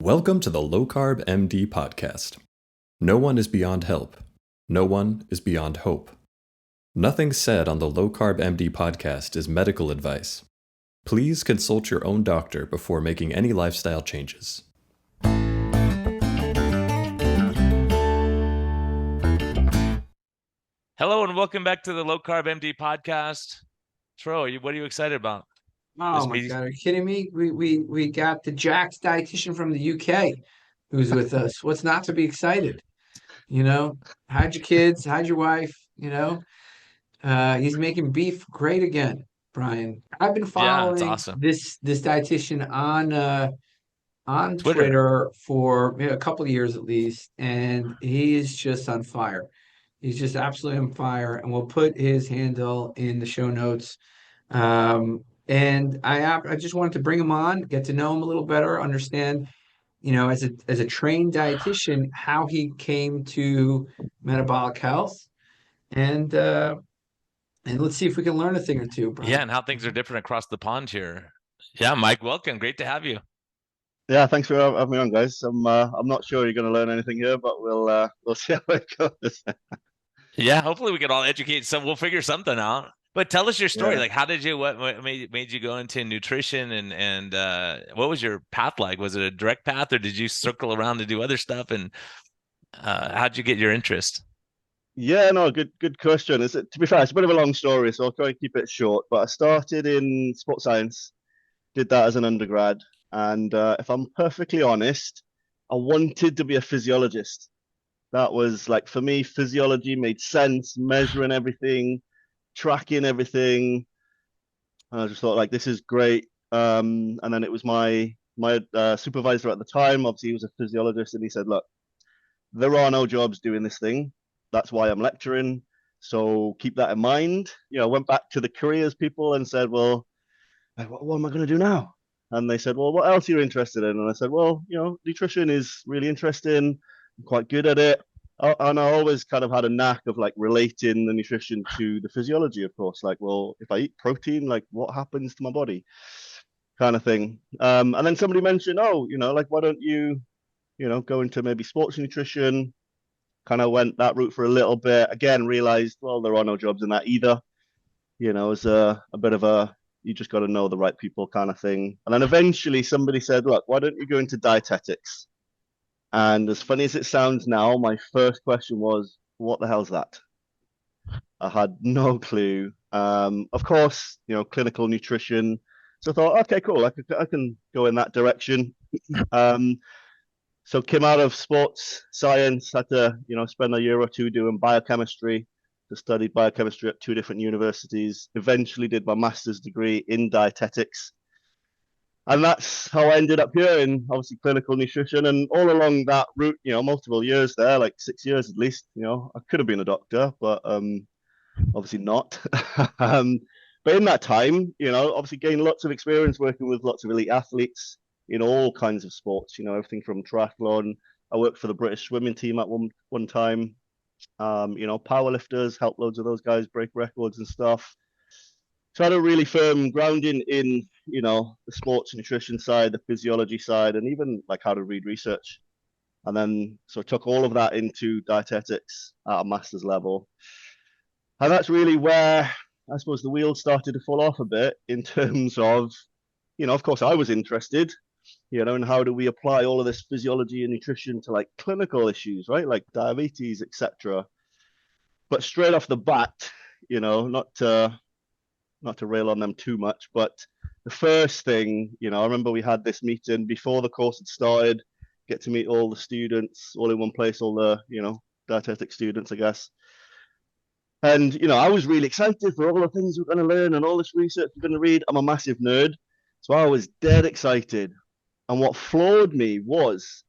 Welcome to the Low Carb MD podcast. No one is beyond help. No one is beyond hope. Nothing said on the Low Carb MD podcast is medical advice. Please consult your own doctor before making any lifestyle changes. Hello and welcome back to the Low Carb MD podcast. Tro, what are you excited about? Oh my God, are you kidding me? We got the Jack's dietitian from the UK who's with us. What's not to be excited? How'd your kids? How'd your wife? He's making beef great again, Brian. I've been Yeah, it's following awesome. this dietitian on Twitter. Twitter for a couple of years at least, and he is just on fire. He's just absolutely on fire, and we'll put his handle in the show notes. And I just wanted to bring him on, get to know him a little better, understand, as a trained dietitian, how he came to metabolic health, and let's see if we can learn a thing or two, Brian. Yeah, and how things are different across the pond here. Yeah, Mike, welcome. Great to have you. Yeah, thanks for having me on, guys. I'm not sure you're going to learn anything here, but we'll see how it goes. Yeah, hopefully we can all educate we'll figure something out. But tell us your story. Yeah. Like, how did you? What made you go into nutrition, and what was your path like? Was it a direct path, or did you circle around to do other stuff? And how'd you get your interest? Yeah, no, good question. To be fair, it's a bit of a long story, so I'll try and keep it short. But I started in sports science, did that as an undergrad, and if I'm perfectly honest, I wanted to be a physiologist. That was like, for me, physiology made sense, measuring everything, tracking everything. And I just thought, like, this is great. And then it was my supervisor at the time. Obviously, he was a physiologist, and he said, "Look, there are no jobs doing this thing. That's why I'm lecturing. So keep that in mind." I went back to the careers people and said, "Well, like, what am I going to do now?" And they said, "Well, what else are you interested in?" And I said, "Well, nutrition is really interesting. I'm quite good at it." And I always kind of had a knack of like relating the nutrition to the physiology, of course. Like, well, if I eat protein, like what happens to my body, kind of thing. And then somebody mentioned, "Oh, like, why don't you, go into maybe sports nutrition?" Kind of went that route for a little bit. Again, realized, well, there are no jobs in that either. It's a bit of a, you just got to know the right people kind of thing. And then eventually somebody said, "Look, why don't you go into dietetics?" And as funny as it sounds now, my first question was, "What the hell's that?" I had no clue. Of course, clinical nutrition. So I thought, okay, cool. I can go in that direction. So came out of sports science, had to, spend a year or two doing biochemistry. I studied biochemistry at two different universities. Eventually did my master's degree in dietetics. And that's how I ended up here in, obviously, clinical nutrition. And all along that route, multiple years there, like 6 years at least, I could have been a doctor, but obviously not. But in that time, obviously gained lots of experience working with lots of elite athletes in all kinds of sports, everything from triathlon. I worked for the British swimming team at one time. Powerlifters, helped loads of those guys break records and stuff. So I had a really firm grounding in, the sports nutrition side, the physiology side, and even like how to read research. And then so I took all of that into dietetics at a master's level. And that's really where I suppose the wheels started to fall off a bit in terms of, of course I was interested, and how do we apply all of this physiology and nutrition to like clinical issues, right? Like diabetes, etc. But straight off the bat, not to rail on them too much, but the first thing, I remember we had this meeting before the course had started, get to meet all the students all in one place, all the, dietetic students, I guess. And, I was really excited for all the things we're going to learn and all this research we're going to read. I'm a massive nerd, so I was dead excited. And what floored me was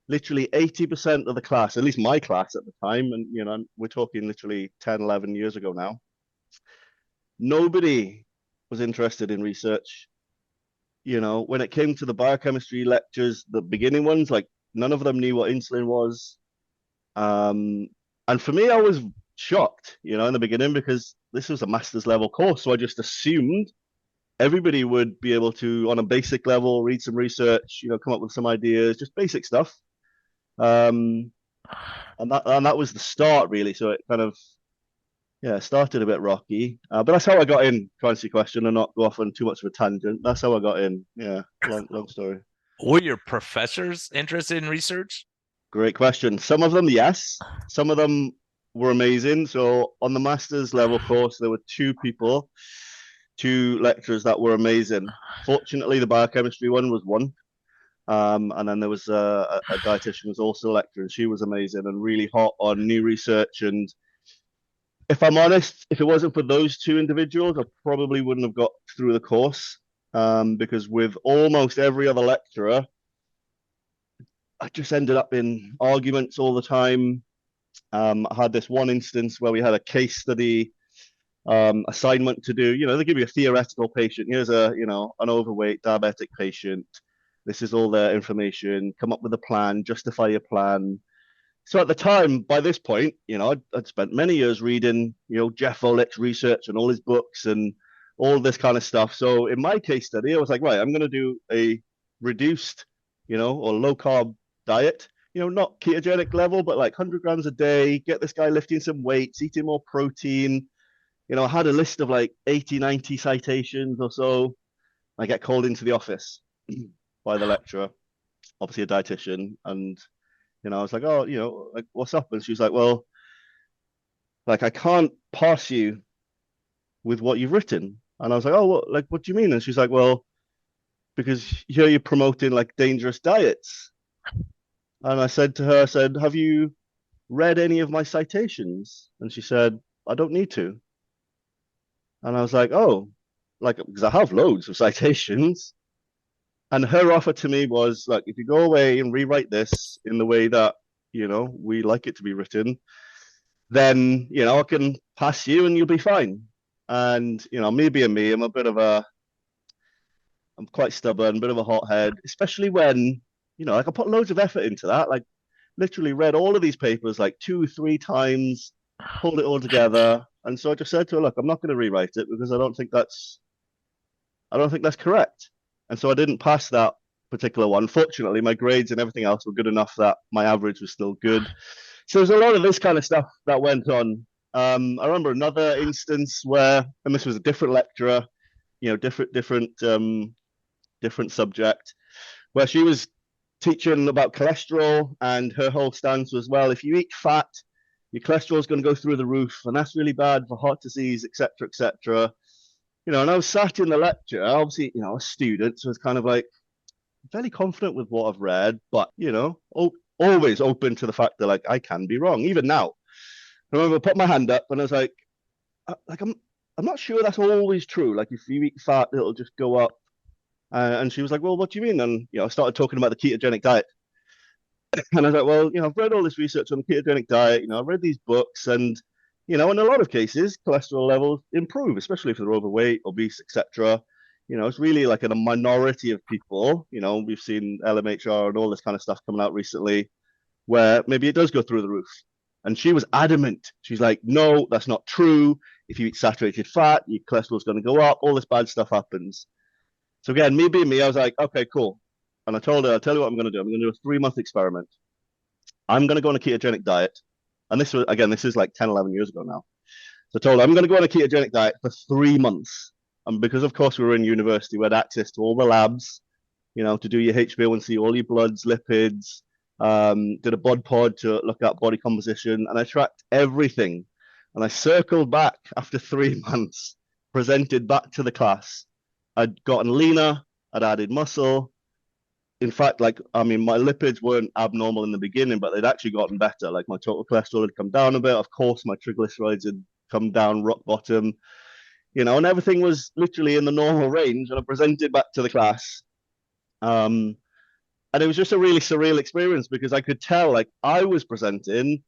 literally 80% of the class, at least my class at the time, and, we're talking literally 10, 11 years ago now, nobody was interested in research. When it came to the biochemistry lectures, the beginning ones, like none of them knew what insulin was. And for me, I was shocked, in the beginning, because this was a master's level course. So I just assumed everybody would be able to, on a basic level, read some research, come up with some ideas, just basic stuff. And that was the start, really. So it kind of, started a bit rocky. But that's how I got in, to answer your question and not go off on too much of a tangent. That's how I got in. Yeah, long story. Were your professors interested in research? Great question. Some of them, yes. Some of them were amazing. So on the master's level course, there were two lecturers that were amazing. Fortunately, the biochemistry one was one. And then there was a dietitian who was also a lecturer, and she was amazing and really hot on new research. And if I'm honest, if it wasn't for those two individuals, I probably wouldn't have got through the course, because with almost every other lecturer, I just ended up in arguments all the time. I had this one instance where we had a case study assignment to do. They give you a theoretical patient. Here's an overweight diabetic patient. This is all their information. Come up with a plan, justify your plan. So at the time, by this point, I'd spent many years reading, Jeff Volek's research and all his books and all this kind of stuff. So in my case study, I was like, right, I'm going to do a reduced, or low carb diet, not ketogenic level, but like 100 grams a day, get this guy lifting some weights, eating more protein. I had a list of like 80, 90 citations or so. I get called into the office by the lecturer, obviously a dietitian. And, I was like, oh, like, what's up? And she was like, well, like, I can't pass you with what you've written. And I was like, oh, what do you mean? And she's like, well, because here you're promoting like dangerous diets. And I said to her, have you read any of my citations? And she said, I don't need to. And I was like, oh, like, because I have loads of citations. And her offer to me was like, if you go away and rewrite this in the way that, we like it to be written, then, I can pass you and you'll be fine. And, me being me, I'm quite stubborn, a bit of a hothead, especially when, like I put loads of effort into that, like literally read all of these papers like 2-3 times, pulled it all together. And so I just said to her, look, I'm not going to rewrite it because I don't think that's correct. And so I didn't pass that particular one. Fortunately, my grades and everything else were good enough that my average was still good. So there's a lot of this kind of stuff that went on. I remember another instance where, and this was a different lecturer, different subject, where she was teaching about cholesterol, and her whole stance was, well, if you eat fat, your cholesterol is going to go through the roof, and that's really bad for heart disease, etc., etc. And I was sat in the lecture, obviously, a student, so it's kind of like fairly confident with what I've read, but, always open to the fact that, like, I can be wrong. Even now, I remember I put my hand up and I was like, I'm not sure that's always true. Like, if you eat fat, it'll just go up. And she was like, well, what do you mean? And, I started talking about the ketogenic diet. And I was like, well, I've read all this research on the ketogenic diet. I've read these books, and, in a lot of cases, cholesterol levels improve, especially if they're overweight, obese, etc. It's really like in a minority of people. We've seen LMHR and all this kind of stuff coming out recently where maybe it does go through the roof. And she was adamant. She's like, no, that's not true. If you eat saturated fat, your cholesterol is going to go up. All this bad stuff happens. So again, me being me, I was like, okay, cool. And I told her, I'll tell you what I'm going to do. I'm going to do a 3-month experiment. I'm going to go on a ketogenic diet. And this is like 10, 11 years ago now. So I told her, I'm going to go on a ketogenic diet for 3 months. And because, of course, we were in university, we had access to all the labs, to do your HbA1c, all your bloods, lipids, did a bod pod to look at body composition. And I tracked everything. And I circled back after 3 months, presented back to the class. I'd gotten leaner, I'd added muscle. In fact, my lipids weren't abnormal in the beginning, but they'd actually gotten better. Like, my total cholesterol had come down a bit. Of course, my triglycerides had come down rock bottom, and everything was literally in the normal range. And I presented back to the class. And it was just a really surreal experience because I could tell, like, I was presenting,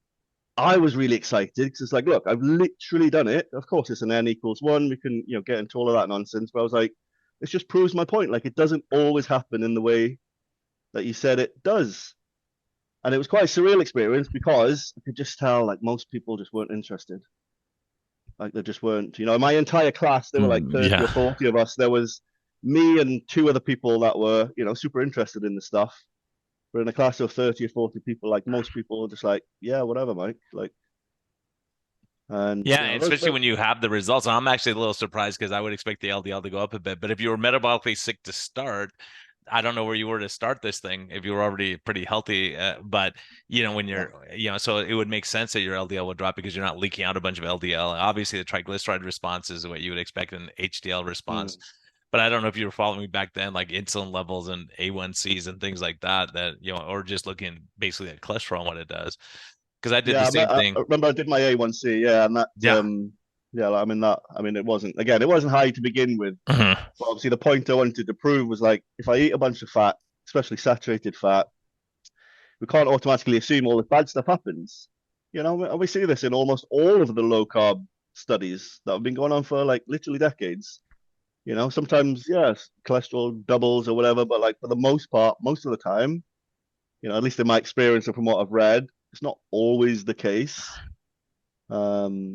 I was really excited because it's like, look, I've literally done it. Of course, it's an N=1. We can, get into all of that nonsense. But I was like, this just proves my point. Like, it doesn't always happen in the way that you said it does. And it was quite a surreal experience because I could just tell, like, most people just weren't interested. Like, they just weren't. My entire class, there were like 30 or 40 of us. There was me and two other people that were, super interested in the stuff. We're in a class of 30 or 40 people. Like most people are just like, yeah, whatever, Mike. Like, and Yeah, especially when you have the results. And I'm actually a little surprised because I would expect the LDL to go up a bit. But if you were metabolically sick to start, I don't know where you were to start this thing if you were already pretty healthy. But when you're, so it would make sense that your LDL would drop because you're not leaking out a bunch of LDL. Obviously, the triglyceride response is what you would expect in HDL response. But I don't know if you were following me back then, like insulin levels and A1Cs and things like that, or just looking basically at cholesterol and what it does. Because I did the same thing. I remember I did my A1C, yeah, and that, it wasn't high to begin with. Mm-hmm. But obviously the point I wanted to prove was like, if I eat a bunch of fat, especially saturated fat, we can't automatically assume all the bad stuff happens. And we see this in almost all of the low carb studies that have been going on for like literally decades. Sometimes, yes, cholesterol doubles or whatever, but like for the most part, most of the time, at least in my experience and from what I've read, it's not always the case. So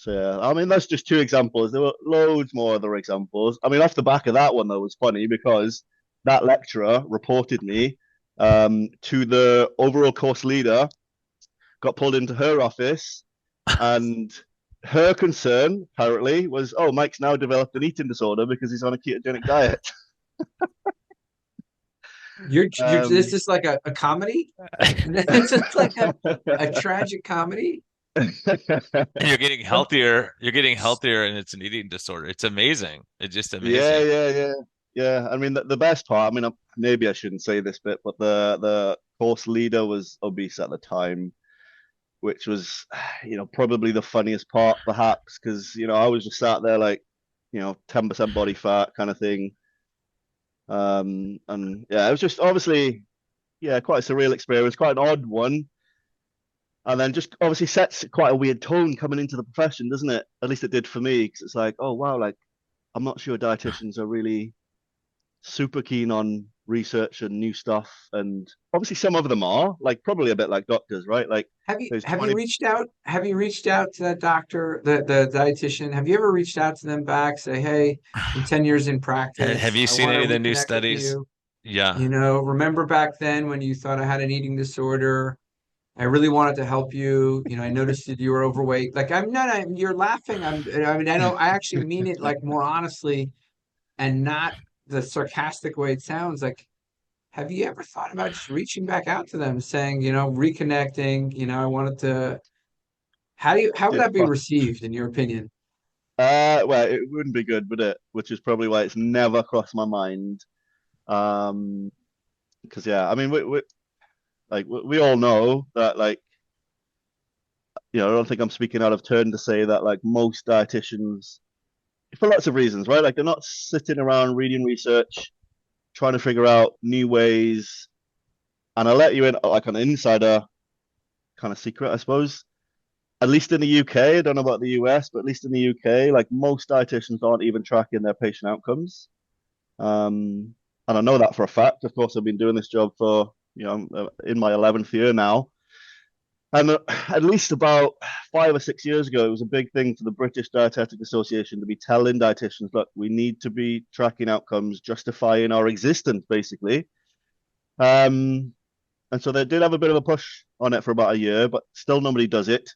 yeah, that's just two examples. There were loads more other examples. Off the back of that one, though, it was funny because that lecturer reported me to the overall course leader, got pulled into her office, and her concern apparently was, oh, Mike's now developed an eating disorder because he's on a ketogenic diet. This is like a comedy. It's just like a tragic comedy. You're getting healthier. You're getting healthier, and it's an eating disorder. It's amazing. It's just amazing. Yeah. The best part. Maybe I shouldn't say this bit, but the course leader was obese at the time, which was, probably the funniest part, perhaps, because I was just sat there like, 10% body fat kind of thing. And yeah, it was just obviously, quite a surreal experience, quite an odd one. And then just obviously sets quite a weird tone coming into the profession, doesn't it? At least it did for me, because it's like, oh, wow, like, I'm not sure dietitians are really super keen on research and new stuff. And obviously some of them are, like, probably a bit like doctors, right? Like, have you reached out? Have you reached out to that doctor, the dietitian? Have you ever reached out to them back, say, hey, I'm 10 years in practice. Have you seen any of the new studies? Yeah. Remember back then when you thought I had an eating disorder? I really wanted to help you. I noticed that you were overweight. Like, you're laughing. I know I actually mean it like more honestly and not the sarcastic way it sounds. Like, have you ever thought about just reaching back out to them saying, reconnecting, I wanted to, how would that be received in your opinion? Well, it wouldn't be good, would it? Which is probably why it's never crossed my mind. Because we all know that, like, I don't think I'm speaking out of turn to say that, like, most dietitians, for lots of reasons, right? Like, they're not sitting around reading research, trying to figure out new ways. And I'll let you in, like, an insider kind of secret, I suppose. At least in the UK, I don't know about the US, but at least in the UK, like, most dietitians aren't even tracking their patient outcomes. And I know that for a fact. Of course, I've been doing this job for, in my 11th year now. And at least about 5 or 6 years ago, it was a big thing for the British Dietetic Association to be telling dietitians, look, we need to be tracking outcomes, justifying our existence, basically. And so they did have a bit of a push on it for about a year, but still nobody does it.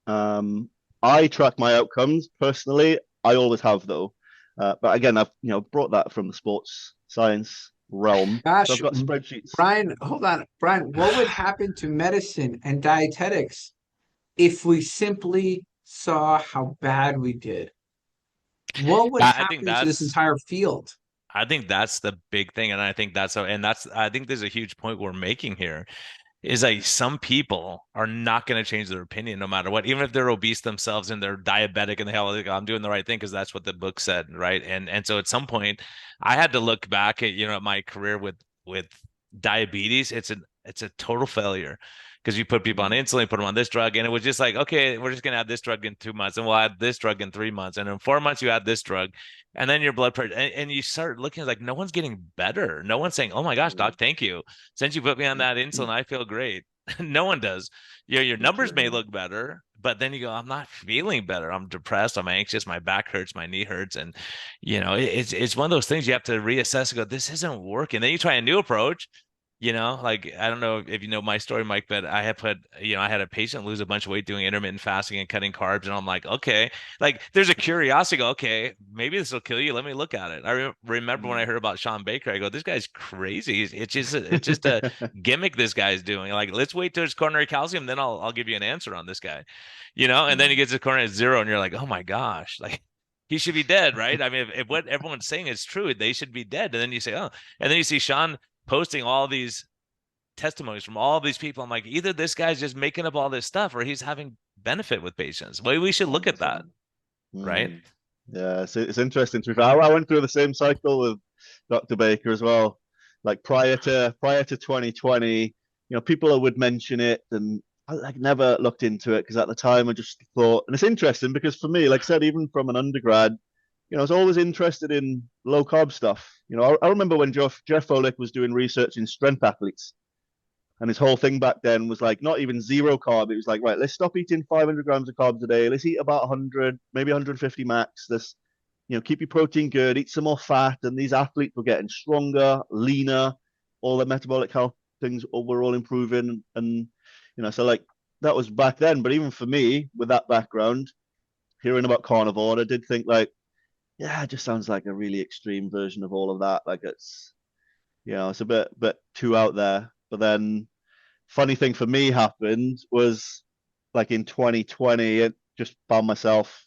I track my outcomes personally. I always have, though. But again, I've brought that from the sports science realm. Gosh, so I've got spreadsheets. Brian, hold on. Brian, what would happen to medicine and dietetics if we simply saw how bad we did? What would happen to this entire field? I think that's the big thing. And I think I think there's a huge point we're making here. Is like some people are not going to change their opinion no matter what, even if they're obese themselves and they're diabetic and they have, like, I'm doing the right thing because that's what the book said, right? And so at some point, I had to look back at at my career with diabetes. It's a total failure because you put people on insulin, put them on this drug, and it was just like, okay, we're just going to add this drug in 2 months, and we'll add this drug in 3 months, and in 4 months you add this drug, and then your blood pressure, and you start looking like no one's getting better. No one's saying, oh my gosh, doc, thank you. Since you put me on that insulin, I feel great. No one does. Your numbers may look better, but then you go, I'm not feeling better. I'm depressed. I'm anxious. My back hurts. My knee hurts. And, it's one of those things you have to reassess and go, this isn't working. Then you try a new approach. Like, I don't know if you know my story, Mike, but I had a patient lose a bunch of weight doing intermittent fasting and cutting carbs. And I'm like, okay, like there's a curiosity, go, okay, maybe this will kill you. Let me look at it. I remember when I heard about Sean Baker, I go, this guy's crazy. It's just a gimmick this guy's doing. Like, let's wait till his coronary calcium, then I'll give you an answer on this guy, and then he gets his coronary at 0 and you're like, oh my gosh, like he should be dead, right? I mean, if what everyone's saying is true, they should be dead. And then you say, oh, and then you see Sean posting all these testimonies from all these people. I'm like, either this guy's just making up all this stuff or he's having benefit with patients. Well, we should look at that, right? Yeah, it's interesting to me. I went through the same cycle with Dr. Baker as well. Like prior to 2020, people would mention it, and I never looked into it because at the time I just thought, and it's interesting because for me, like I said, even from an undergrad, I was always interested in low carb stuff. I remember when Jeff Folick was doing research in strength athletes, and his whole thing back then was like not even 0 carb. It was like, right, let's stop eating 500 grams of carbs a day. Let's eat about 100, maybe 150 max. Let's, keep your protein good, eat some more fat. And these athletes were getting stronger, leaner, all the metabolic health things were all improving. And, so like that was back then. But even for me, with that background, hearing about carnivore, I did think like, yeah, it just sounds like a really extreme version of all of that. Like it's a bit too out there. But then funny thing for me happened was like in 2020, it just found myself,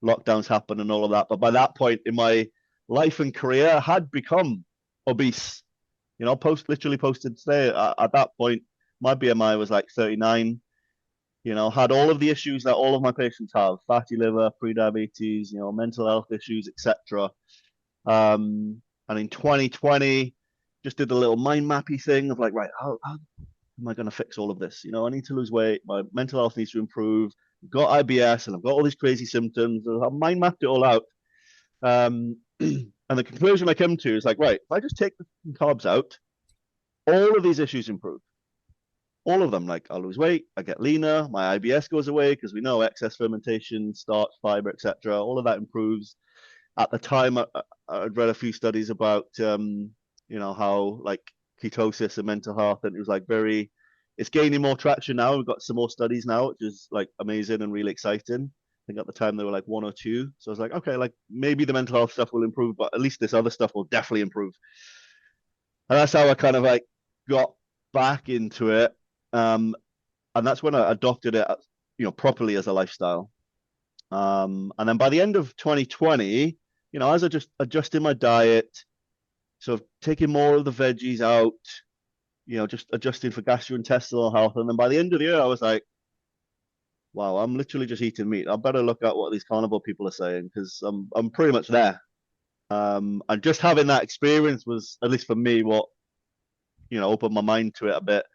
lockdowns happened and all of that. But by that point in my life and career, I had become obese. Literally posted today. At that point, my BMI was like 39. Had all of the issues that all of my patients have: fatty liver, pre-diabetes, mental health issues, etc. And in 2020, just did a little mind mappy thing of like, right, how am I going to fix all of this? I need to lose weight. My mental health needs to improve. I've got IBS and I've got all these crazy symptoms. I mind mapped it all out. And the conclusion I came to is like, right, if I just take the carbs out, all of these issues improve. All of them. Like I lose weight, I get leaner, my IBS goes away because we know excess fermentation, starch, fiber, etc. All of that improves. At the time, I'd read a few studies about, how like ketosis and mental health, and it was like it's gaining more traction now. We've got some more studies now, which is like amazing and really exciting. I think at the time they were like 1 or 2. So I was like, okay, like maybe the mental health stuff will improve, but at least this other stuff will definitely improve. And that's how I kind of like got back into it. And that's when I adopted it, properly as a lifestyle. And then by the end of 2020, as I just adjusting my diet, so taking more of the veggies out, just adjusting for gastrointestinal health. And then by the end of the year, I was like, wow, I'm literally just eating meat. I better look at what these carnivore people are saying because I'm pretty much there. And just having that experience was, at least for me, what, opened my mind to it a bit.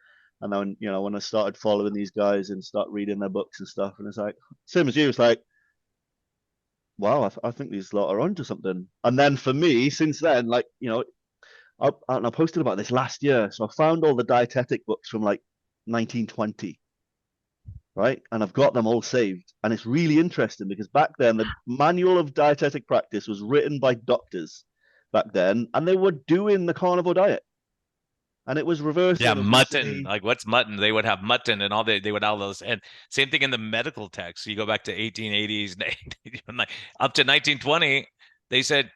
And then, when I started following these guys and start reading their books and stuff, and it's like, same as you, it's like, wow, I think these lot are onto something. And then for me, since then, like, I posted about this last year. So I found all the dietetic books from like 1920, right? And I've got them all saved. And it's really interesting because back then, the manual of dietetic practice was written by doctors back then, and they were doing the carnivore diet. And it was reversing. Yeah, mutton. Like what's mutton? They would have mutton and all they would have those. And same thing in the medical text. You go back to 1880s, up to 1920, they said,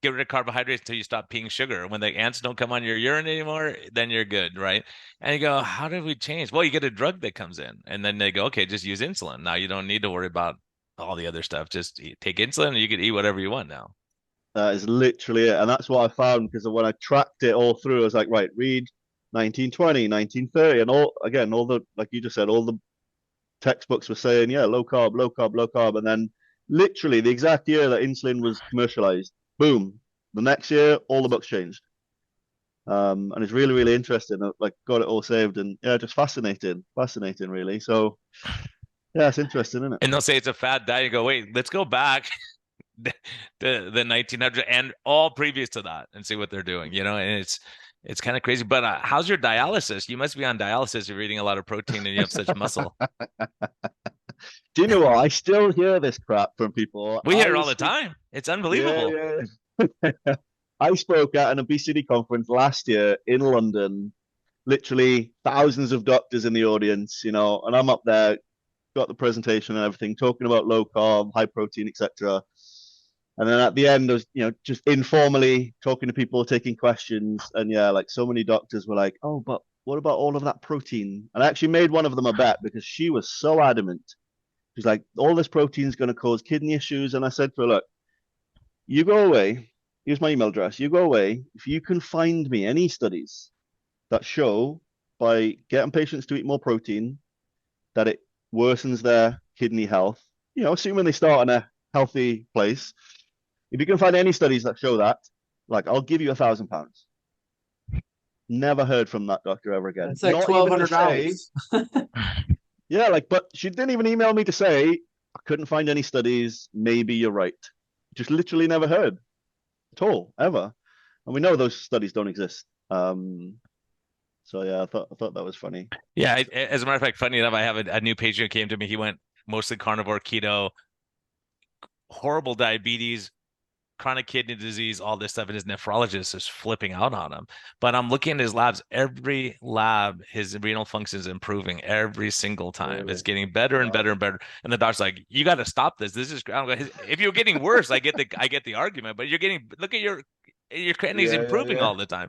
get rid of carbohydrates until you stop peeing sugar. When the ants don't come on your urine anymore, then you're good, right? And you go, how did we change? Well, you get a drug that comes in. And then they go, okay, just use insulin. Now you don't need to worry about all the other stuff. Just take insulin and you can eat whatever you want now. That is literally it. And that's what I found, because when I tracked it all through, I was like, right, read 1920, 1930. And all the, like you just said, all the textbooks were saying, yeah, low carb, low carb, low carb. And then literally the exact year that insulin was commercialized, boom, the next year, all the books changed. And it's really, really interesting. I like got it all saved, and yeah, just fascinating, really. So yeah, it's interesting, isn't it? And they'll say it's a fad diet. You go, wait, let's go back the 1900s and all previous to that and see what they're doing, and It's kind of crazy. But how's your dialysis? You must be on dialysis if you're eating a lot of protein and you have such muscle. Do you know what? I still hear this crap from people. We hear it all the time. It's unbelievable. Yeah. I spoke at an obesity conference last year in London, literally thousands of doctors in the audience, and I'm up there, got the presentation and everything, talking about low carb, high protein, etc. And then at the end, I was, just informally talking to people, taking questions. And yeah, like so many doctors were like, oh, but what about all of that protein? And I actually made one of them a bet because she was so adamant. She's like, all this protein is going to cause kidney issues. And I said to her, look, you go away. Here's my email address. You go away. If you can find me any studies that show by getting patients to eat more protein that it worsens their kidney health, assuming they start in a healthy place. If you can find any studies that show that, like, I'll give you £1,000. Never heard from that doctor ever again. It's like $1,200. Yeah, but she didn't even email me to say, I couldn't find any studies. Maybe you're right. Just literally never heard at all, ever. And we know those studies don't exist. So yeah, I thought that was funny. Yeah, as a matter of fact, funny enough, I have a new patient who came to me. He went mostly carnivore, keto, horrible diabetes, chronic kidney disease, all this stuff, and his nephrologist is flipping out on him. But I'm looking at his labs. Every lab, his renal function is improving every single time. It's getting better and better and better. And the doctor's like, "You got to stop this. This is if you're getting worse, I get the argument. But look at your kidneys improving all the time.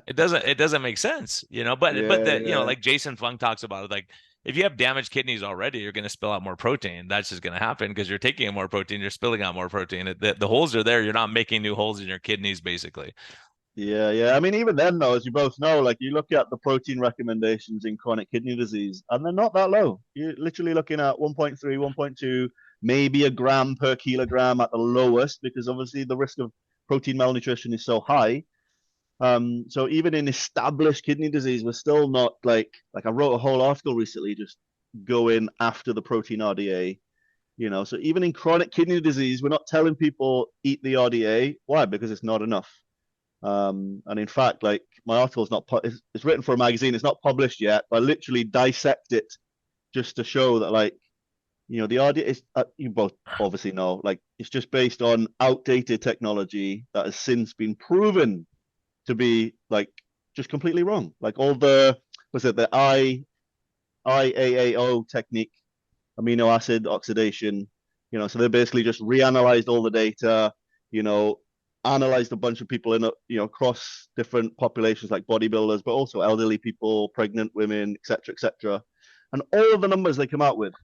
It doesn't make sense, like Jason Fung talks about it, like, if you have damaged kidneys already, you're going to spill out more protein. That's just going to happen because you're taking in more protein, you're spilling out more protein. The holes are there. You're not making new holes in your kidneys, basically. Yeah. I mean, even then, though, as you both know, like, you look at the protein recommendations in chronic kidney disease, and they're not that low. You're literally looking at 1.3, 1.2, maybe a gram per kilogram at the lowest, because obviously the risk of protein malnutrition is so high. So even in established kidney disease, we're still not like I wrote a whole article recently just going after the protein RDA, so even in chronic kidney disease, we're not telling people eat the RDA. Why? Because it's not enough. And in fact, like, my article is it's written for a magazine. It's not published yet, but I literally dissect it just to show that, like, the RDA is, you both obviously know, like, it's just based on outdated technology that has since been proven to be, like, just completely wrong. Like, all the IAAO technique, amino acid oxidation, so they basically just reanalyzed all the data, analyzed a bunch of people in across different populations, like bodybuilders, but also elderly people, pregnant women, etc. And all of the numbers they come out with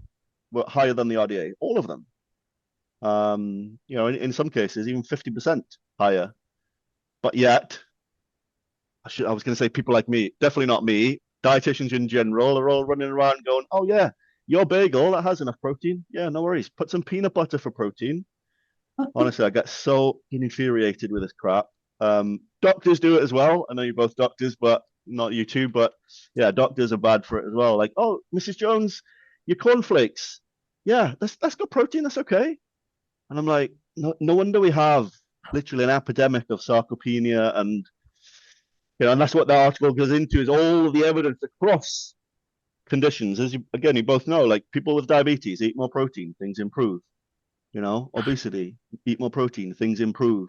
were higher than the RDA, all of them. In some cases even 50% higher. But yet, I was going to say people like me, definitely not me, dietitians in general are all running around going, oh yeah, your bagel, that has enough protein. Yeah, no worries. Put some peanut butter for protein. Honestly, I get so infuriated with this crap. Doctors do it as well. I know you're both doctors, but not you two. But yeah, doctors are bad for it as well. Like, oh, Mrs. Jones, your cornflakes. Yeah, that's got protein. That's okay. And I'm like, no wonder we have literally an epidemic of sarcopenia, and and that's what the article goes into, is all the evidence across conditions. As you both know, like, people with diabetes eat more protein, things improve. Obesity, eat more protein, things improve.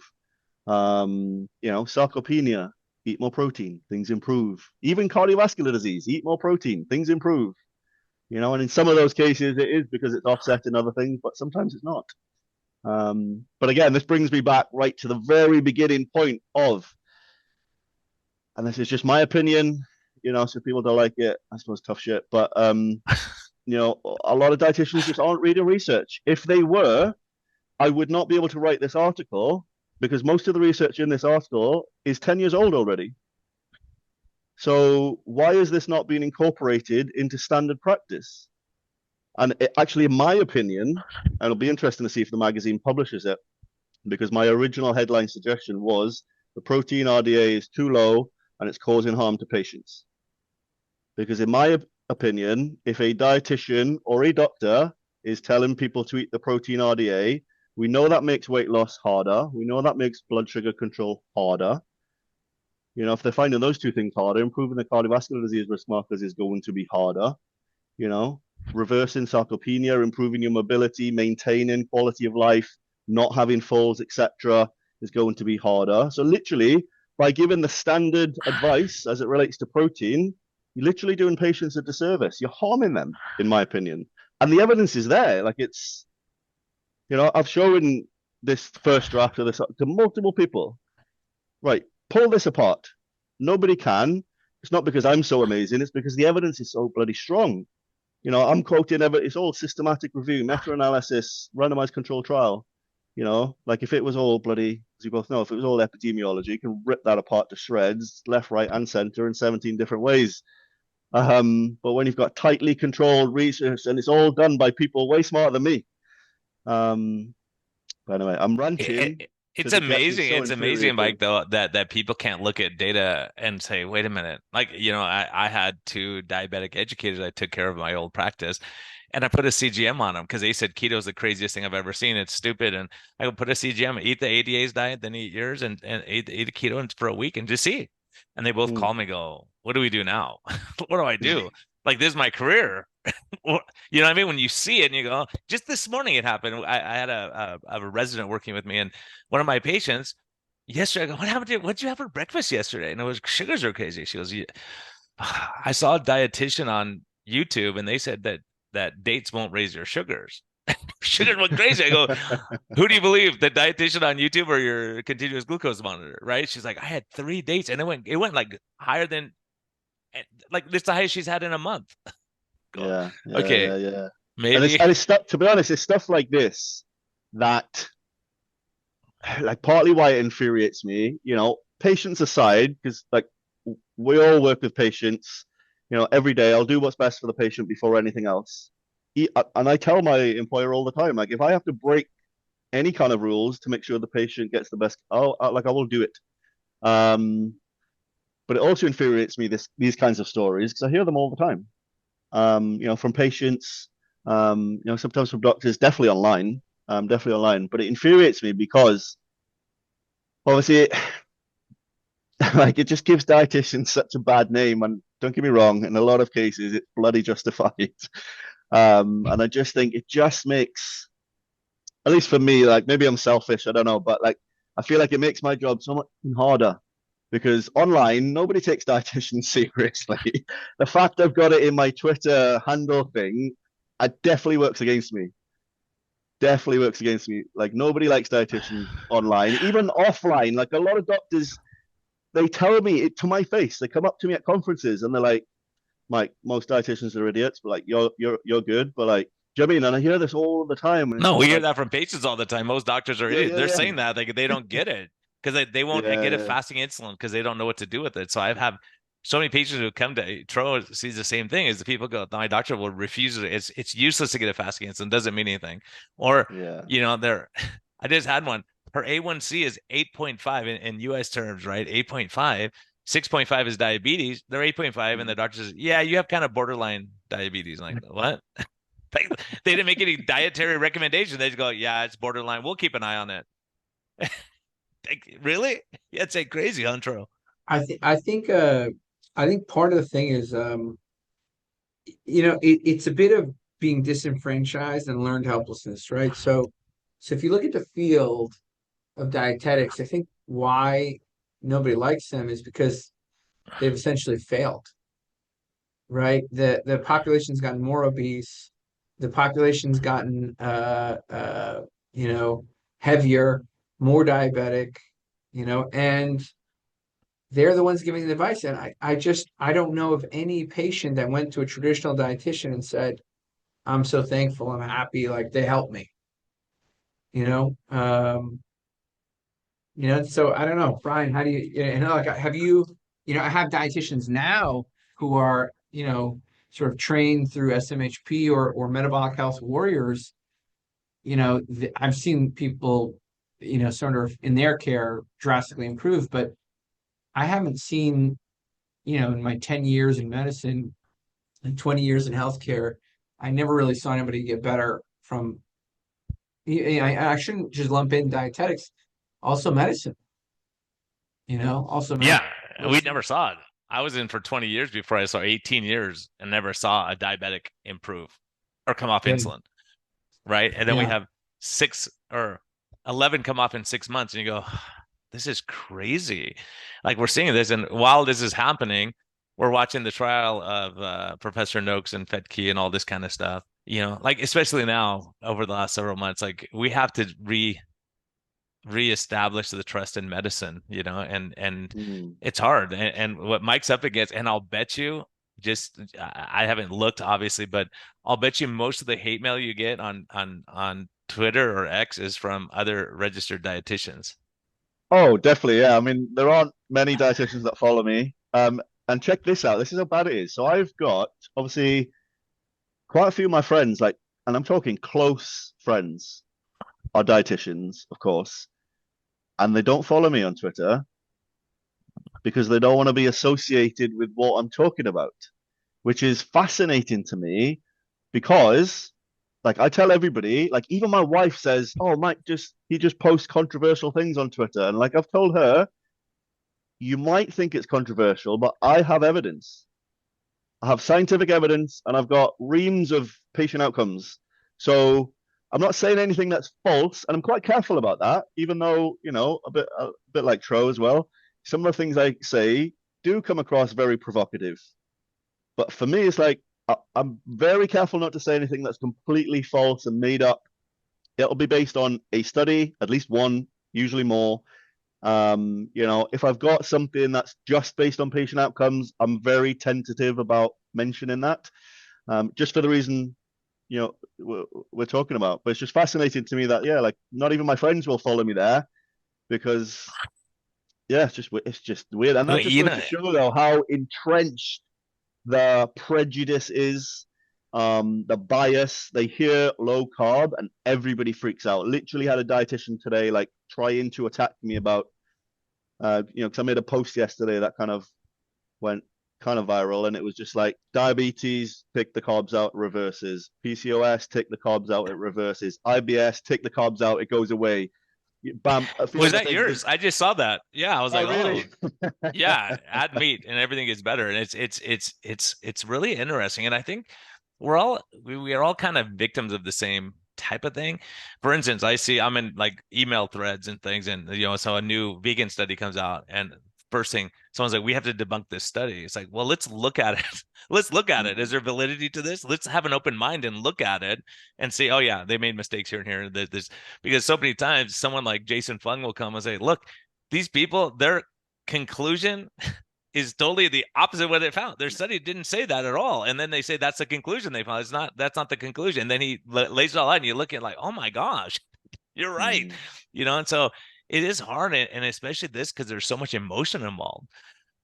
Sarcopenia, eat more protein, things improve. Even cardiovascular disease, eat more protein, things improve. And in some of those cases it is because it's offsetting other things, but sometimes it's not. But again, this brings me back right to the very beginning point of, and this is just my opinion, so people don't like it, I suppose, tough shit. But a lot of dietitians just aren't reading research. If they were, I would not be able to write this article, because most of the research in this article is 10 years old already. So why is this not being incorporated into standard practice? And actually, in my opinion, and it'll be interesting to see if the magazine publishes it, because my original headline suggestion was the protein RDA is too low and it's causing harm to patients. Because in my opinion, if a dietitian or a doctor is telling people to eat the protein RDA, we know that makes weight loss harder. We know that makes blood sugar control harder. You know, if they're finding those two things harder, improving the cardiovascular disease risk markers is going to be harder. You know, reversing sarcopenia, improving your mobility, maintaining quality of life, not having falls, etc., is going to be harder. So literally, by giving the standard advice as it relates to protein, you're literally doing patients a disservice. You're harming them, in my opinion. And the evidence is there. Like it's, you know, I've shown this first draft of this to multiple people. Right, pull this apart. Nobody can. It's not because I'm so amazing. It's because the evidence is so bloody strong. You know, I'm quoting it's all systematic review, meta-analysis, randomized control trial. You know, like if it was all bloody, as you both know, if it was all epidemiology, you can rip that apart to shreds, left, right, and center in 17 different ways. But when you've got tightly controlled research and it's all done by people way smarter than me. But anyway, I'm ranting. It's amazing. It's amazing, Mike, though, that people can't look at data and say, wait a minute. Like, you know, I had 2 diabetic educators I took care of my old practice, and I put a CGM on them because they said keto is the craziest thing I've ever seen. It's stupid. And I would put a CGM, eat the ADA's diet, then eat yours, and eat a keto for a week and just see. And they both call me, go, what do we do now? What do I do? Like, this is my career. You know what I mean? When you see it and you go, just this morning it happened. I had a resident working with me, and one of my patients yesterday, I go, what happened to you? What'd you have for breakfast yesterday? And it was, sugars are crazy. She goes, I saw a dietitian on YouTube and they said that dates won't raise your sugars. Sugars went crazy. I go, who do you believe, the dietitian on YouTube or your continuous glucose monitor? Right? She's like, I had 3 dates and it went like higher than, like, it's the highest she's had in a month. Yeah. Okay. Maybe. And it's stuff, to be honest, it's stuff like this that, like, partly why it infuriates me, you know, patients aside, because like we all work with patients, you know, every day. I'll do what's best for the patient before anything else. And I tell my employer all the time, like, if I have to break any kind of rules to make sure the patient gets the best, I will do it. But it also infuriates me, these kinds of stories, because I hear them all the time. You know, from patients, you know, sometimes from doctors, definitely online. But it infuriates me because obviously like, it just gives dietitians such a bad name, and don't get me wrong, in a lot of cases it's bloody justified. And I just think it just makes, at least for me, like, maybe I'm selfish, I don't know, but like, I feel like it makes my job so much harder, because online nobody takes dietitians seriously. The fact I've got it in my Twitter handle thing, it definitely works against me. Like, nobody likes dietitians online, even offline. Like, a lot of doctors, they tell me it to my face. They come up to me at conferences and they're like, Mike, most dietitians are idiots, but like, you're good. But like, do you know what I mean? And I hear this all the time. No, we hear that from patients all the time. Most doctors are idiots. They're saying that they don't get it because they won't get a fasting insulin because they don't know what to do with it. So I've had so many patients who come to Tro sees the same thing, is the people go, my doctor will refuse it. It's useless to get a fasting insulin. Doesn't mean anything. Or, you know, I just had one. Her A1C is 8.5 in US terms, right? 8.5. 6.5 is diabetes. They're 8.5, and the doctor says, yeah, you have kind of borderline diabetes. I'm like, what? Like, they didn't make any dietary recommendation. They just go, yeah, it's borderline. We'll keep an eye on it. Like, really? Yeah, it's like crazy, huh, Tro? I think part of the thing is, you know, it's a bit of being disenfranchised and learned helplessness, right? So if you look at the field of dietetics, I think why nobody likes them is because they've essentially failed, right? The population's gotten more obese, the population's gotten you know, heavier, more diabetic, you know, and they're the ones giving the advice. And I don't know of any patient that went to a traditional dietitian and said, I'm so thankful, I'm happy, like, they helped me, you know. You know, so I don't know, Brian, how do you know, like, have you, you know, I have dietitians now who are, you know, sort of trained through SMHP or metabolic health warriors. You know, I've seen people, you know, sort of in their care drastically improve, but I haven't seen, you know, in my 10 years in medicine and 20 years in healthcare, I never really saw anybody get better from, I shouldn't just lump in dietetics, also medicine, you know, also medicine. we never saw it. I was in for 20 years before I saw 18 years and never saw a diabetic improve or come off Yeah. insulin. Right. And then we Yeah. have 6 or 11 come off in 6 months and you go, this is crazy. Like we're seeing this. And while this is happening, we're watching the trial of Professor Noakes and Fetke and all this kind of stuff, you know, like especially now over the last several months, like we have to reestablish the trust in medicine, you know, and it's hard. And what Mike's up against, and I'll bet you, just I haven't looked obviously, but I'll bet you most of the hate mail you get on Twitter or X is from other registered dietitians. Oh, definitely. Yeah. I mean, there aren't many dietitians that follow me. And check this out. This is how bad it is. So I've got obviously quite a few of my friends, like, and I'm talking close friends, are dietitians, of course, and they don't follow me on Twitter because they don't want to be associated with what I'm talking about, which is fascinating to me because, like, I tell everybody, like, even my wife says, "Oh, Mike he just posts controversial things on Twitter," and like I've told her, you might think it's controversial, but I have evidence. I have scientific evidence, and I've got reams of patient outcomes. So I'm not saying anything that's false, and I'm quite careful about that, even though, you know, a bit like Tro as well. Some of the things I say do come across very provocative. But for me, it's like I'm very careful not to say anything that's completely false and made up. It'll be based on a study, at least one, usually more. You know, if I've got something that's just based on patient outcomes, I'm very tentative about mentioning that, just for the reason, you know, we're talking about. But it's just fascinating to me that, yeah, like not even my friends will follow me there because, yeah, it's just weird. And that just goes to show though how entrenched the prejudice is, the bias. They hear low carb and everybody freaks out. Literally had a dietitian today like trying to attack me about, you know, because I made a post yesterday that kind of went kind of viral, and it was just like diabetes, take the carbs out, reverses. PCOS, take the carbs out, it reverses. IBS, take the carbs out, it goes away. Bam. Was that yours? I just saw that. Yeah, I was like, really? oh, yeah, add meat and everything gets better. And it's really interesting. And I think we are all kind of victims of the same type of thing. For instance, I'm in like email threads and things, and you know, so a new vegan study comes out, and first thing someone's like, we have to debunk this study. It's like, well, let's look at it. Let's look at it. Is there validity to this? Let's have an open mind and look at it and see, oh yeah, they made mistakes here and here. There's because so many times someone like Jason Fung will come and say, look, these people, their conclusion is totally the opposite of what they found. Their study didn't say that at all. And then they say that's the conclusion they found. That's not the conclusion. And then he lays it all out and you look at like, oh my gosh, you're right. You know, and so it is hard. And especially this, because there's so much emotion involved.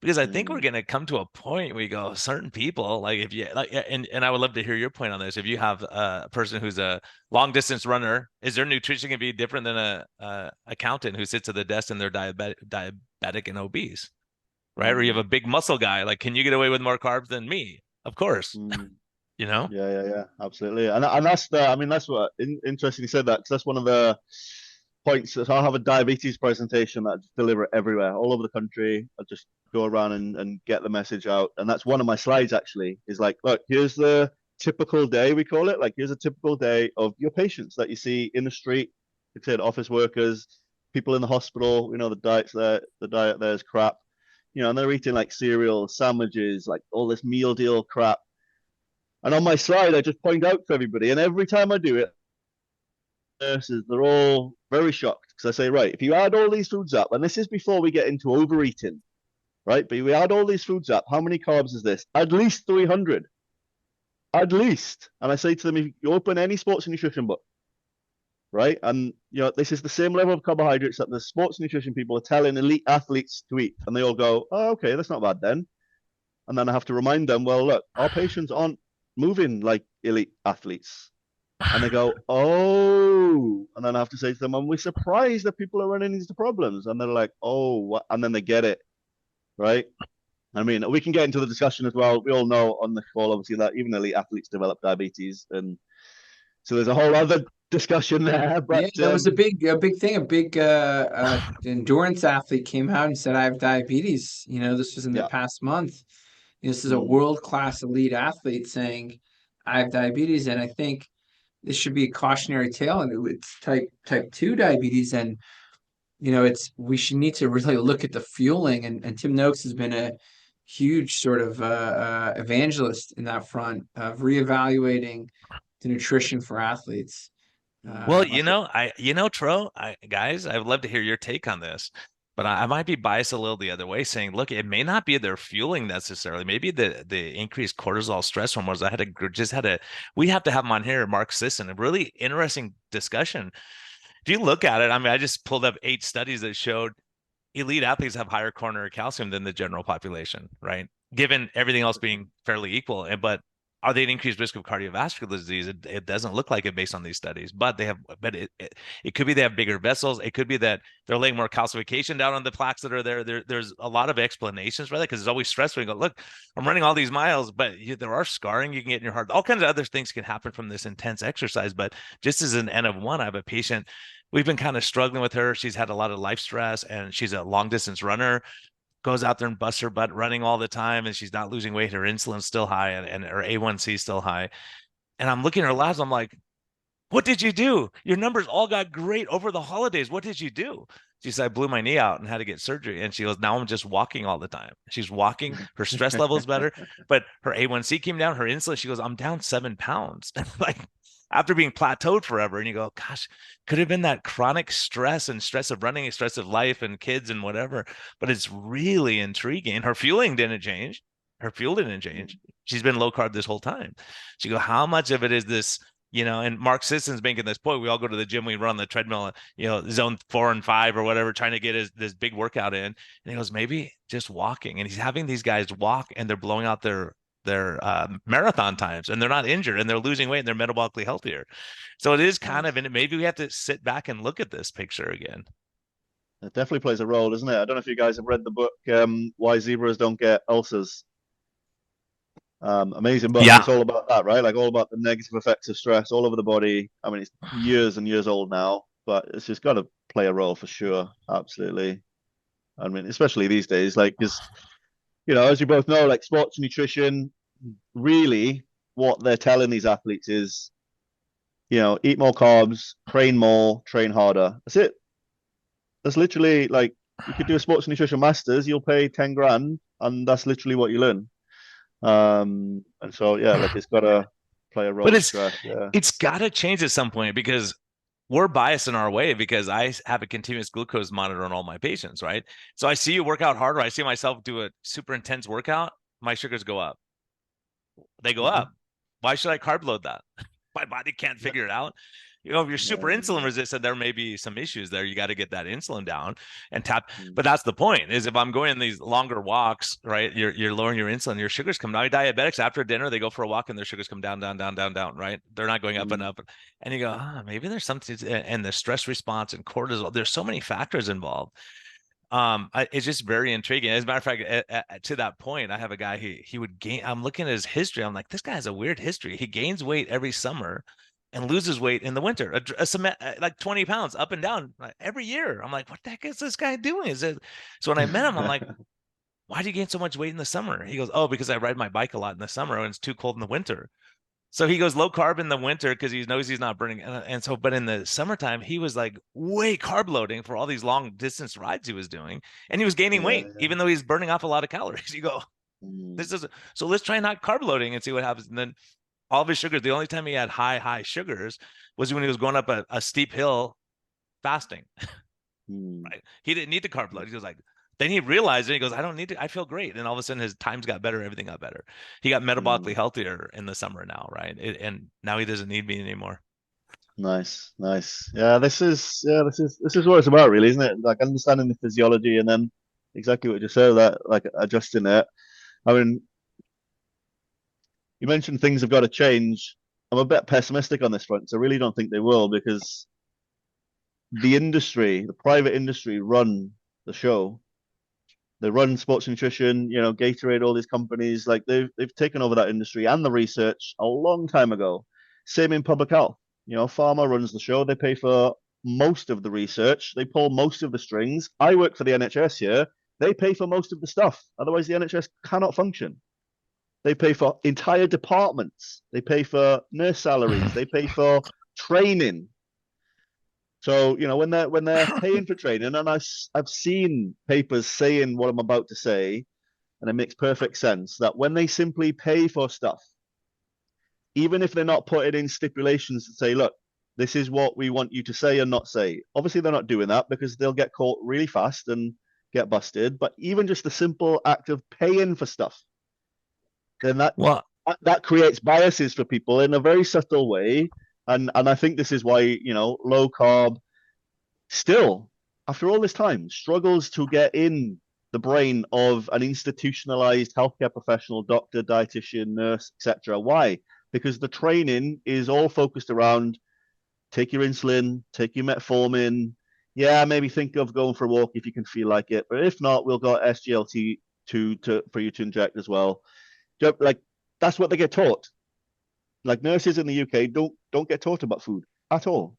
Because I think we're going to come to a point where you go, certain people, like if you like, and I would love to hear your point on this. If you have a person who's a long distance runner, is their nutrition going to be different than a accountant who sits at the desk and they're diabetic and obese, right? Or you have a big muscle guy, like, can you get away with more carbs than me? Of course, you know? Yeah, absolutely. And that's that's what interesting you said that, because that's one of the points that I'll have a diabetes presentation that I just deliver everywhere, all over the country. I just go around and get the message out. And that's one of my slides actually, is like, look, here's the typical day, we call it. Like, here's a typical day of your patients that you see in the street. Like I said, office workers, people in the hospital, you know, the diet there is crap. You know, and they're eating like cereal, sandwiches, like all this meal deal crap. And on my slide, I just point out to everybody, and every time I do it, nurses, they're all very shocked because I say, right, if you add all these foods up, and this is before we get into overeating, right? But we add all these foods up, how many carbs is this? At least 300. At least. And I say to them, if you open any sports nutrition book, right? And, you know, this is the same level of carbohydrates that the sports nutrition people are telling elite athletes to eat. And they all go, oh, okay, that's not bad then. And then I have to remind them, well, look, our patients aren't moving like elite athletes. And they go, oh, and then I have to say to them, and we're surprised that people are running into problems. And they're like, oh, what? And then they get it, right? I mean, we can get into the discussion as well. We all know on the call, obviously, that even elite athletes develop diabetes. And So there's a whole other discussion there. But Yeah, there was a big thing. A big endurance athlete came out and said, "I have diabetes." This was in the yeah, past month. This is a mm, world-class elite athlete saying, "I have diabetes," and I think this should be a cautionary tale. And it's type 2 diabetes, and we should need to really look at the fueling. And Tim Noakes has been a huge sort of evangelist in that front of reevaluating the nutrition for athletes. Well, Uh, Tro, guys, I would love to hear your take on this, but I might be biased a little the other way, saying, look, it may not be their fueling necessarily. Maybe the increased cortisol stress hormones. We have to have them on here, Mark Sisson, a really interesting discussion. If you look at it, I mean, I just pulled up 8 studies that showed elite athletes have higher coronary calcium than the general population, right? Given everything else being fairly equal, but are they at increased risk of cardiovascular disease? It doesn't look like it based on these studies, but it could be they have bigger vessels. It could be that they're laying more calcification down on the plaques that are there. There's a lot of explanations for that, because it's always stressful. You go, look, I'm running all these miles, but there are scarring you can get in your heart. All kinds of other things can happen from this intense exercise. But just as an N of one, I have a patient. We've been kind of struggling with her. She's had a lot of life stress, and she's a long distance runner, goes out there and busts her butt running all the time, and she's not losing weight. Her insulin's still high, and her A1C is still high. And I'm looking at her labs. I'm like, what did you do? Your numbers all got great over the holidays. What did you do? She said, I blew my knee out and had to get surgery. And she goes, now I'm just walking all the time. She's walking. Her stress level is better, but her A1C came down. Her insulin, she goes, I'm down 7 pounds. Like, after being plateaued forever. And you go, gosh, could have been that chronic stress and stress of running, stress of life and kids and whatever. But it's really intriguing. Her fueling didn't change. Her fuel didn't change. She's been low carb this whole time. She go, how much of it is this, and Mark Sisson's making this point. We all go to the gym, we run on the treadmill, zone 4 and 5 or whatever, trying to get this big workout in. And he goes, maybe just walking. And he's having these guys walk, and they're blowing out their marathon times, and they're not injured, and they're losing weight, and they're metabolically healthier. So it is kind of, and maybe we have to sit back and look at this picture again. It definitely plays a role, doesn't it? I don't know if you guys have read the book, Why Zebras Don't Get Ulcers. Amazing book. Yeah. It's all about that, right? Like all about the negative effects of stress all over the body. I mean, it's years and years old now, but it's just got to play a role for sure. Absolutely. I mean, especially these days, like, because, as you both know, like sports nutrition, really what they're telling these athletes is, eat more carbs, train more, train harder. That's it. That's literally, like, you could do a sports nutrition masters, you'll pay 10 grand, and that's literally what you learn. And so, yeah, like, it's got to play a role. But it's got to change at some point, because we're biased in our way, because I have a continuous glucose monitor on all my patients, right? So I see you work out harder. I see myself do a super intense workout. My sugars go up. They go up. Why should I carb load that? My body can't figure it out. If you're super insulin resistant, there may be some issues there. You got to get that insulin down and tap. But that's the point, is if I'm going on these longer walks, right, you're lowering your insulin, your sugars come down. Diabetics, after dinner, they go for a walk and their sugars come down, down, down, down, down, right? They're not going up and up. And you go, maybe there's something, and the stress response and cortisol, there's so many factors involved. It's just very intriguing. As a matter of fact, to that point, I have a guy, he would gain, I'm looking at his history. I'm like, this guy has a weird history. He gains weight every summer and loses weight in the winter, like 20 pounds up and down every year. I'm like, what the heck is this guy doing? So when I met him, I'm like, why do you gain so much weight in the summer? He goes, oh, because I ride my bike a lot in the summer and it's too cold in the winter. So he goes low carb in the winter because he knows he's not burning. And so, but in the summertime, he was like way carb loading for all these long distance rides he was doing. And he was gaining weight, even though he's burning off a lot of calories. You go, so let's try not carb loading and see what happens. And then all of his sugars, the only time he had high sugars was when he was going up a steep hill fasting. Right? He didn't need to carb load. He was like, then he realized it. He goes, I don't need to. I feel great. And all of a sudden, his times got better. Everything got better. He got metabolically healthier in the summer now, right? And now he doesn't need me anymore. Nice. Yeah, this is what it's about, really, isn't it? Like understanding the physiology, and then exactly what you said, that like adjusting it. I mean, you mentioned things have got to change. I'm a bit pessimistic on this front, so I really don't think they will, because the private industry, run the show. They run sports nutrition, Gatorade, all these companies, like they've taken over that industry and the research a long time ago. Same in public health. Pharma runs the show. They pay for most of the research. They pull most of the strings. I work for the NHS here. They pay for most of the stuff. Otherwise, the NHS cannot function. They pay for entire departments. They pay for nurse salaries. They pay for training. So, when they're paying for training, and I've seen papers saying what I'm about to say, and it makes perfect sense that when they simply pay for stuff, even if they're not putting in stipulations to say, look, this is what we want you to say and not say. Obviously, they're not doing that because they'll get caught really fast and get busted. But even just the simple act of paying for stuff, then that creates biases for people in a very subtle way. And I think this is why, low carb still, after all this time, struggles to get in the brain of an institutionalized healthcare professional, doctor, dietitian, nurse, etc. Why? Because the training is all focused around take your insulin, take your metformin. Yeah, maybe think of going for a walk if you can feel like it. But if not, we'll got SGLT2 for you to inject as well. Like, that's what they get taught. Like, nurses in the UK don't get taught about food at all.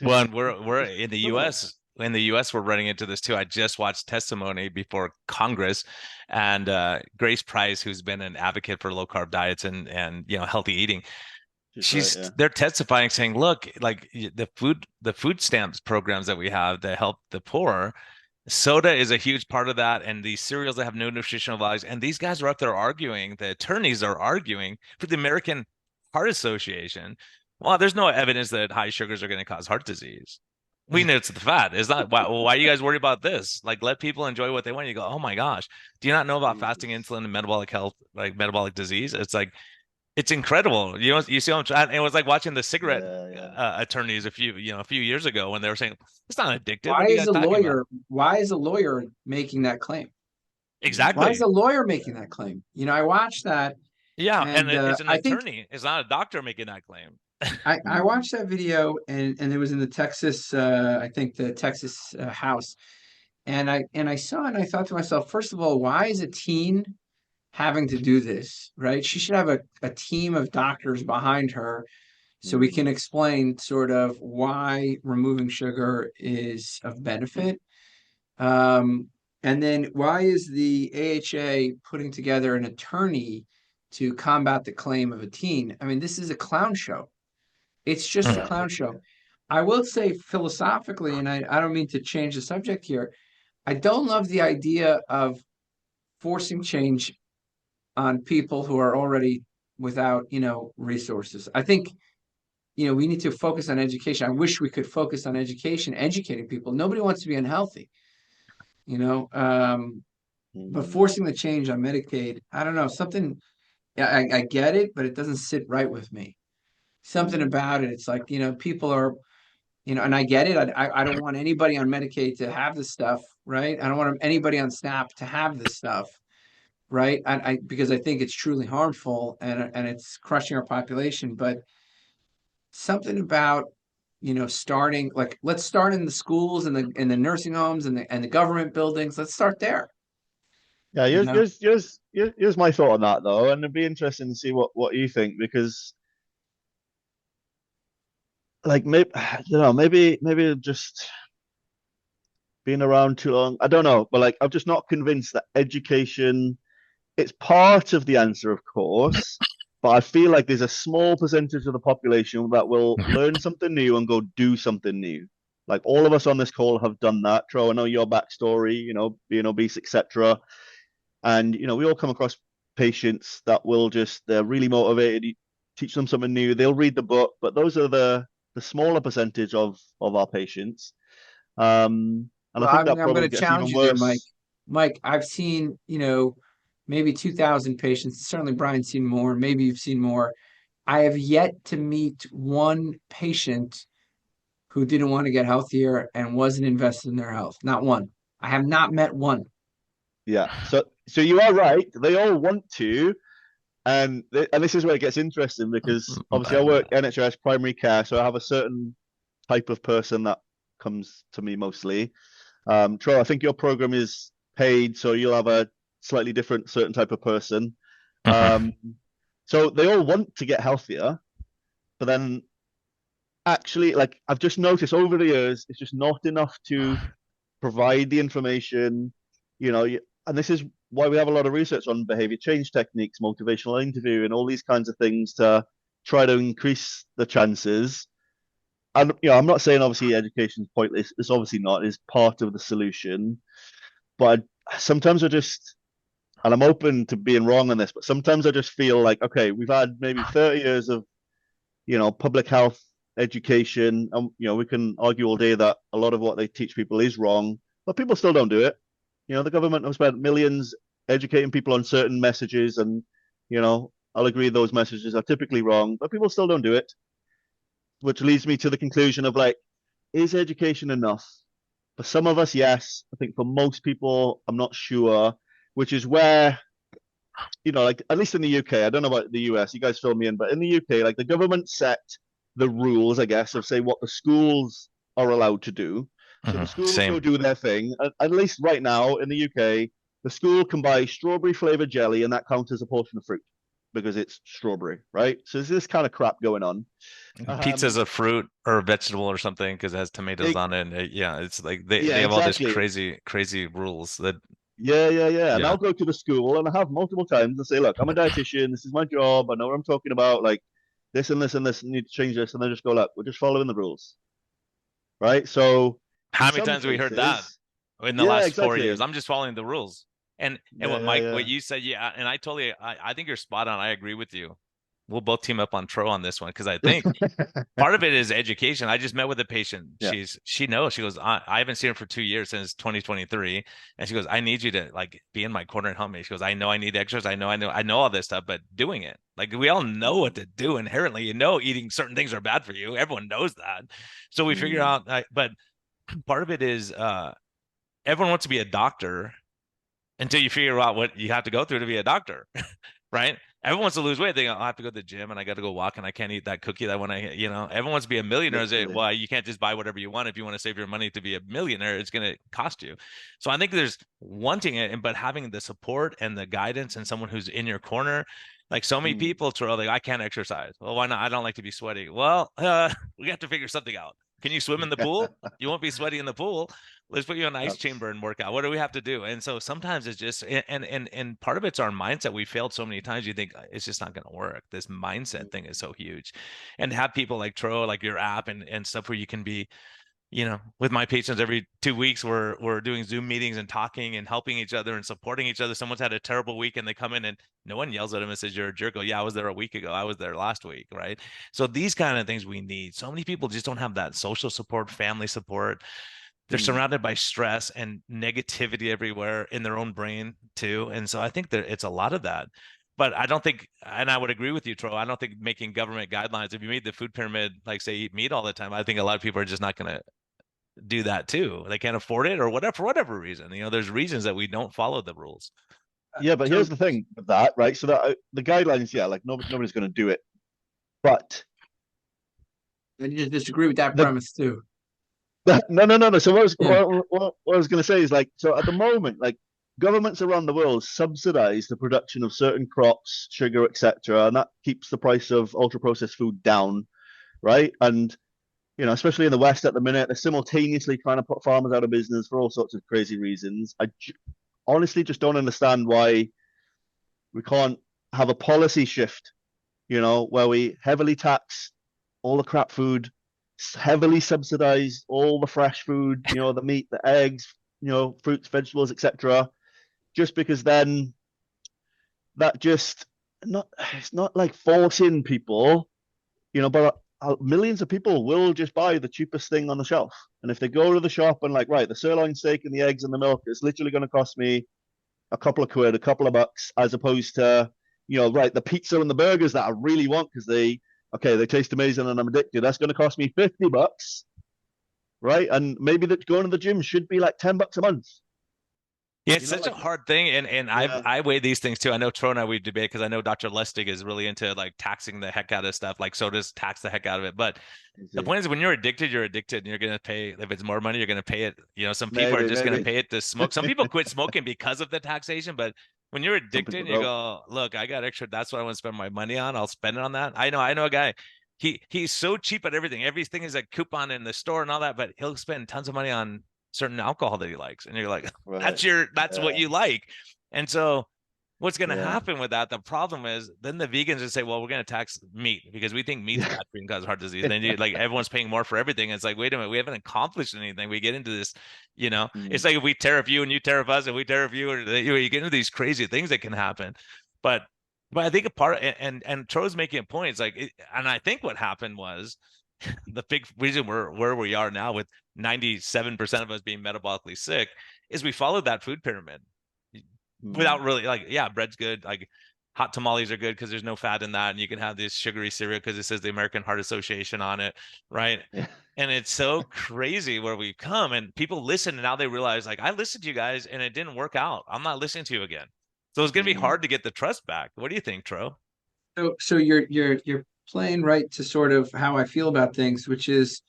Well, and we're in the US. In the US, we're running into this too. I just watched testimony before Congress, and Grace Price, who's been an advocate for low carb diets and healthy eating, they're testifying saying, look, like the food stamps programs that we have that help the poor, soda is a huge part of that, and these cereals that have no nutritional values. And these guys are up there arguing, the attorneys are arguing for the American Heart Association. Well, there's no evidence that high sugars are going to cause heart disease. We know it's the fat. It's not. Why are you guys worried about this? Like, let people enjoy what they want. You go, oh my gosh, do you not know about fasting insulin and metabolic health, like metabolic disease? It's like, it's incredible. You see what I'm trying. It was like watching the cigarette attorneys a few years ago when they were saying it's not addictive. Why is a lawyer making that claim? Exactly. Why is a lawyer making that claim? I watched that. Yeah, and it's an attorney. It's not a doctor making that claim. I watched that video, and it was in the Texas, I think the Texas House, and I saw it, and I thought to myself, first of all, why is a teen having to do this, right? She should have a team of doctors behind her so we can explain sort of why removing sugar is of benefit. And then why is the AHA putting together an attorney to combat the claim of a teen? I mean, this is a clown show. It's just a clown show. I will say philosophically, and I don't mean to change the subject here, I don't love the idea of forcing change on people who are already without, resources. I think, we need to focus on education. I wish we could focus on education, educating people. Nobody wants to be unhealthy, but forcing the change on Medicaid, I don't know, something, I get it, but it doesn't sit right with me. Something about it. It's like, people are, and I get it. I don't want anybody on Medicaid to have this stuff, right? I don't want anybody on SNAP to have this stuff, right? Because I think it's truly harmful and it's crushing our population. But something about, starting, like, let's start in the schools and the nursing homes and the government buildings. Let's start there. Yeah, here's my thought on that though, and it'd be interesting to see what you think, because like maybe just being around too long, I don't know, but like I'm just not convinced that education, it's part of the answer, of course, but I feel like there's a small percentage of the population that will learn something new and go do something new. Like all of us on this call have done that. Tro, I know your backstory, being obese, etc. And we all come across patients that will they're really motivated. You teach them something new, they'll read the book, but those are the smaller percentage of our patients. And well, I think I'm going to challenge you there, Mike. Mike, I've seen, maybe 2,000 patients. Certainly Brian's seen more. Maybe you've seen more. I have yet to meet one patient who didn't want to get healthier and wasn't invested in their health. Not one. I have not met one. Yeah. So you are right. They all want to. And this is where it gets interesting, because obviously I work NHS primary care, so I have a certain type of person that comes to me mostly. Tro, I think your program is paid, so you'll have a slightly different certain type of person. So they all want to get healthier, but then actually, like, I've just noticed over the years, it's just not enough to provide the information, and this is why we have a lot of research on behavior change techniques, motivational interviewing, all these kinds of things to try to increase the chances. And I'm not saying obviously education is pointless. It's obviously not. It's part of the solution. But sometimes I just, and I'm open to being wrong on this, but sometimes I just feel like, okay, we've had maybe 30 years of, public health education, and we can argue all day that a lot of what they teach people is wrong, but people still don't do it. The government have spent millions educating people on certain messages, and I'll agree those messages are typically wrong, but people still don't do it, which leads me to the conclusion of, like, is education enough? For some of us, yes. I think for most people, I'm not sure, which is where, like, at least in the UK, I don't know about the US, you guys fill me in, but in the UK, like, the government set the rules, I guess, of say what the schools are allowed to do. So the schools go do their thing. At least right now in the UK, the school can buy strawberry flavored jelly, and that counts as a portion of fruit because it's strawberry, right? So there's this kind of crap going on. Pizza's a fruit or a vegetable or something because it has tomatoes on it. And it's like they have exactly. all these crazy rules that. Yeah. And I'll go to the school, and I have multiple times and say, look, I'm a dietitian. This is my job. I know what I'm talking about. Like, this and this and this, need to change this. And they just go, look, we're just following the rules. Right? So how many times have we heard that in the last 4 years? I'm just following the rules. And what Mike, what you said, and I think you're spot on. I agree with you. We'll both team up on Tro on this one because I think part of it is education. I just met with a patient. Yeah. She knows. She goes, I haven't seen her for 2 years since 2023, and she goes, I need you to, like, be in my corner and help me. She goes, I know I need extras. I know all this stuff, but doing it, like, we all know what to do inherently. Eating certain things are bad for you. Everyone knows that. So we figure out. But part of it is everyone wants to be a doctor until you figure out what you have to go through to be a doctor, right? Everyone wants to lose weight. They go, I have to go to the gym and I got to go walk and I can't eat that cookie that when everyone wants to be a millionaire. Well, you can't just buy whatever you want. If you want to save your money to be a millionaire, it's going to cost you. So I think there's wanting it, but having the support and the guidance and someone who's in your corner. Like, so many people, Terrell, like, I can't exercise. Well, why not? I don't like to be sweaty. Well, we have to figure something out. Can you swim in the pool? You won't be sweaty in the pool. Let's put you in an ice chamber and work out. What do we have to do? And so sometimes it's just, and part of it's our mindset. We failed so many times. You think it's just not going to work. This mindset thing is so huge. And to have people like Tro, like your app and stuff where you can be, with my patients every 2 weeks, we're doing Zoom meetings and talking and helping each other and supporting each other. Someone's had a terrible week and they come in and no one yells at them and says, you're a jerk. Oh, yeah, I was there a week ago. I was there last week. Right. So these kind of things we need. So many people just don't have that social support, family support. They're surrounded by stress and negativity everywhere in their own brain too. And so I think it's a lot of that. But I don't think, and I would agree with you, Tro, I don't think making government guidelines, if you made the food pyramid, like, say, eat meat all the time, I think a lot of people are just not going to do that too. They can't afford it or whatever, for whatever reason. There's reasons that we don't follow the rules. Yeah, but here's the thing with that, right? So that the guidelines, like, nobody's going to do it. But I just disagree with that premise too. No. So what I was going to say is, like, so at the moment, like, governments around the world subsidize the production of certain crops, sugar, etc., and that keeps the price of ultra processed food down, right? And especially in the West at the minute, they're simultaneously trying to put farmers out of business for all sorts of crazy reasons. I honestly just don't understand why we can't have a policy shift, where we heavily tax all the crap food, heavily subsidize all the fresh food, the meat, the eggs, fruits, vegetables, etc. Just because then that just it's not like forcing people, but millions of people will just buy the cheapest thing on the shelf. And if they go to the shop and, like, right, the sirloin steak and the eggs and the milk, it's literally going to cost me a couple of quid, a couple of bucks, as opposed to, right, the pizza and the burgers that I really want because they taste amazing and I'm addicted. That's going to cost me $50, right? And maybe that going to the gym should be like $10 a month. Yeah, it's such a hard thing, and I weigh these things too. I know Tro and I, we debate because I know Dr. Lustig is really into, like, taxing the heck out of stuff, like sodas tax the heck out of it. But the point is, when you're addicted, and you're going to pay. If it's more money, you're going to pay it. Some people are just going to pay it to smoke. Some people quit smoking because of the taxation, but when you're addicted, you go, look, I got extra. That's what I want to spend my money on. I'll spend it on that. I know a guy. he's so cheap at everything. Everything is a coupon in the store and all that, but he'll spend tons of money on certain alcohol that he likes. And you're like, that's what you like. And so what's going to happen with that? The problem is then the vegans would say, well, we're going to tax meat because we think meat's bad for you and cause heart disease. And then you like everyone's paying more for everything. It's like, wait a minute, we haven't accomplished anything. We get into this, you know, it's like if we tariff you and you tariff us and we tariff you, or you get into these crazy things that can happen. But I think a part and Tro's making a point. It's like, and I think what happened was the big reason we're where we are now with 97% of us being metabolically sick is we followed that food pyramid without really like, yeah, bread's good. Like hot tamales are good because there's no fat in that. And you can have this sugary cereal because it says the American Heart Association on it. Right. Yeah. And it's so crazy where we've come and people listen. And now they realize like, I listened to you guys and it didn't work out. I'm not listening to you again. So it's going to be hard to get the trust back. What do you think, Tro? So you're playing right to sort of how I feel about things, which is,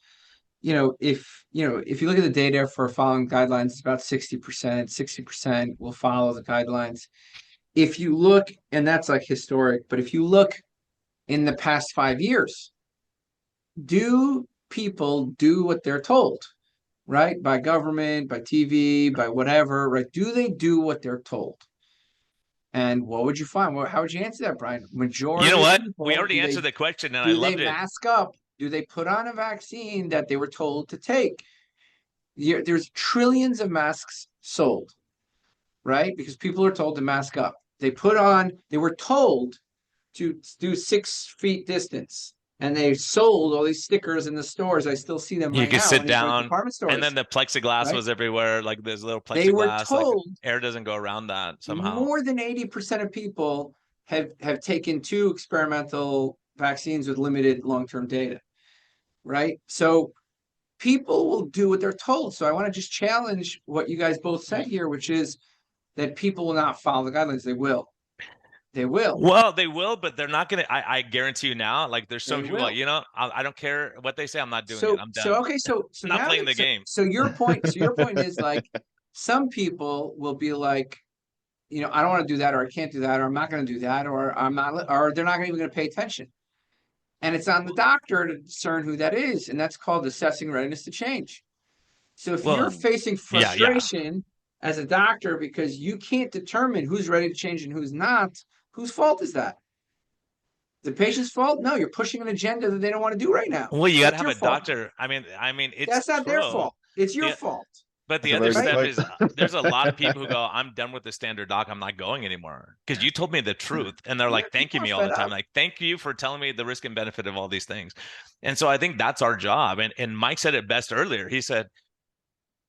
if you look at the data for following guidelines, it's about 60% will follow the guidelines. If you look, and that's like historic, but if you look in the past 5 years, do people do what they're told, right? By government, by TV, by whatever, right? Do they do what they're told? And what would you find? Well, how would you answer that, Brian? Majority. You know what? We already answered the question, and I loved it. Do they mask up? Do they put on a vaccine that they were told to take? There's trillions of masks sold, right? Because people are told to mask up. They were told to do 6 feet distance. And they sold all these stickers in the stores. I still see them right now. You can sit down, department stores, and then the plexiglass was everywhere. Like there's little plexiglass. They were told like air doesn't go around that somehow. More than 80% of people have taken 2 experimental vaccines with limited long-term data, right? So people will do what they're told. So I want to just challenge what you guys both said here, which is that people will not follow the guidelines. They will. They will. Well, they will, but they're not going to. I guarantee you now, like there's some people like, I don't care what they say. I'm not doing it. I'm done. So not playing the game. So your point is like some people will be like, I don't want to do that, or I can't do that, or I'm not going to do that, or I'm not, or they're not even going to pay attention. And it's on the doctor to discern who that is. And that's called assessing readiness to change. So if you're facing frustration as a doctor because you can't determine who's ready to change and who's not, whose fault is that? The patient's fault? No, you're pushing an agenda that they don't want to do right now. Well, you got to have a doctor. I mean, that's not their fault. It's your fault. But the other step is there's a lot of people who go, I'm done with the standard doc. I'm not going anymore because you told me the truth. And they're like, thanking me all the time. Like, thank you for telling me the risk and benefit of all these things. And so I think that's our job. And Mike said it best earlier. He said,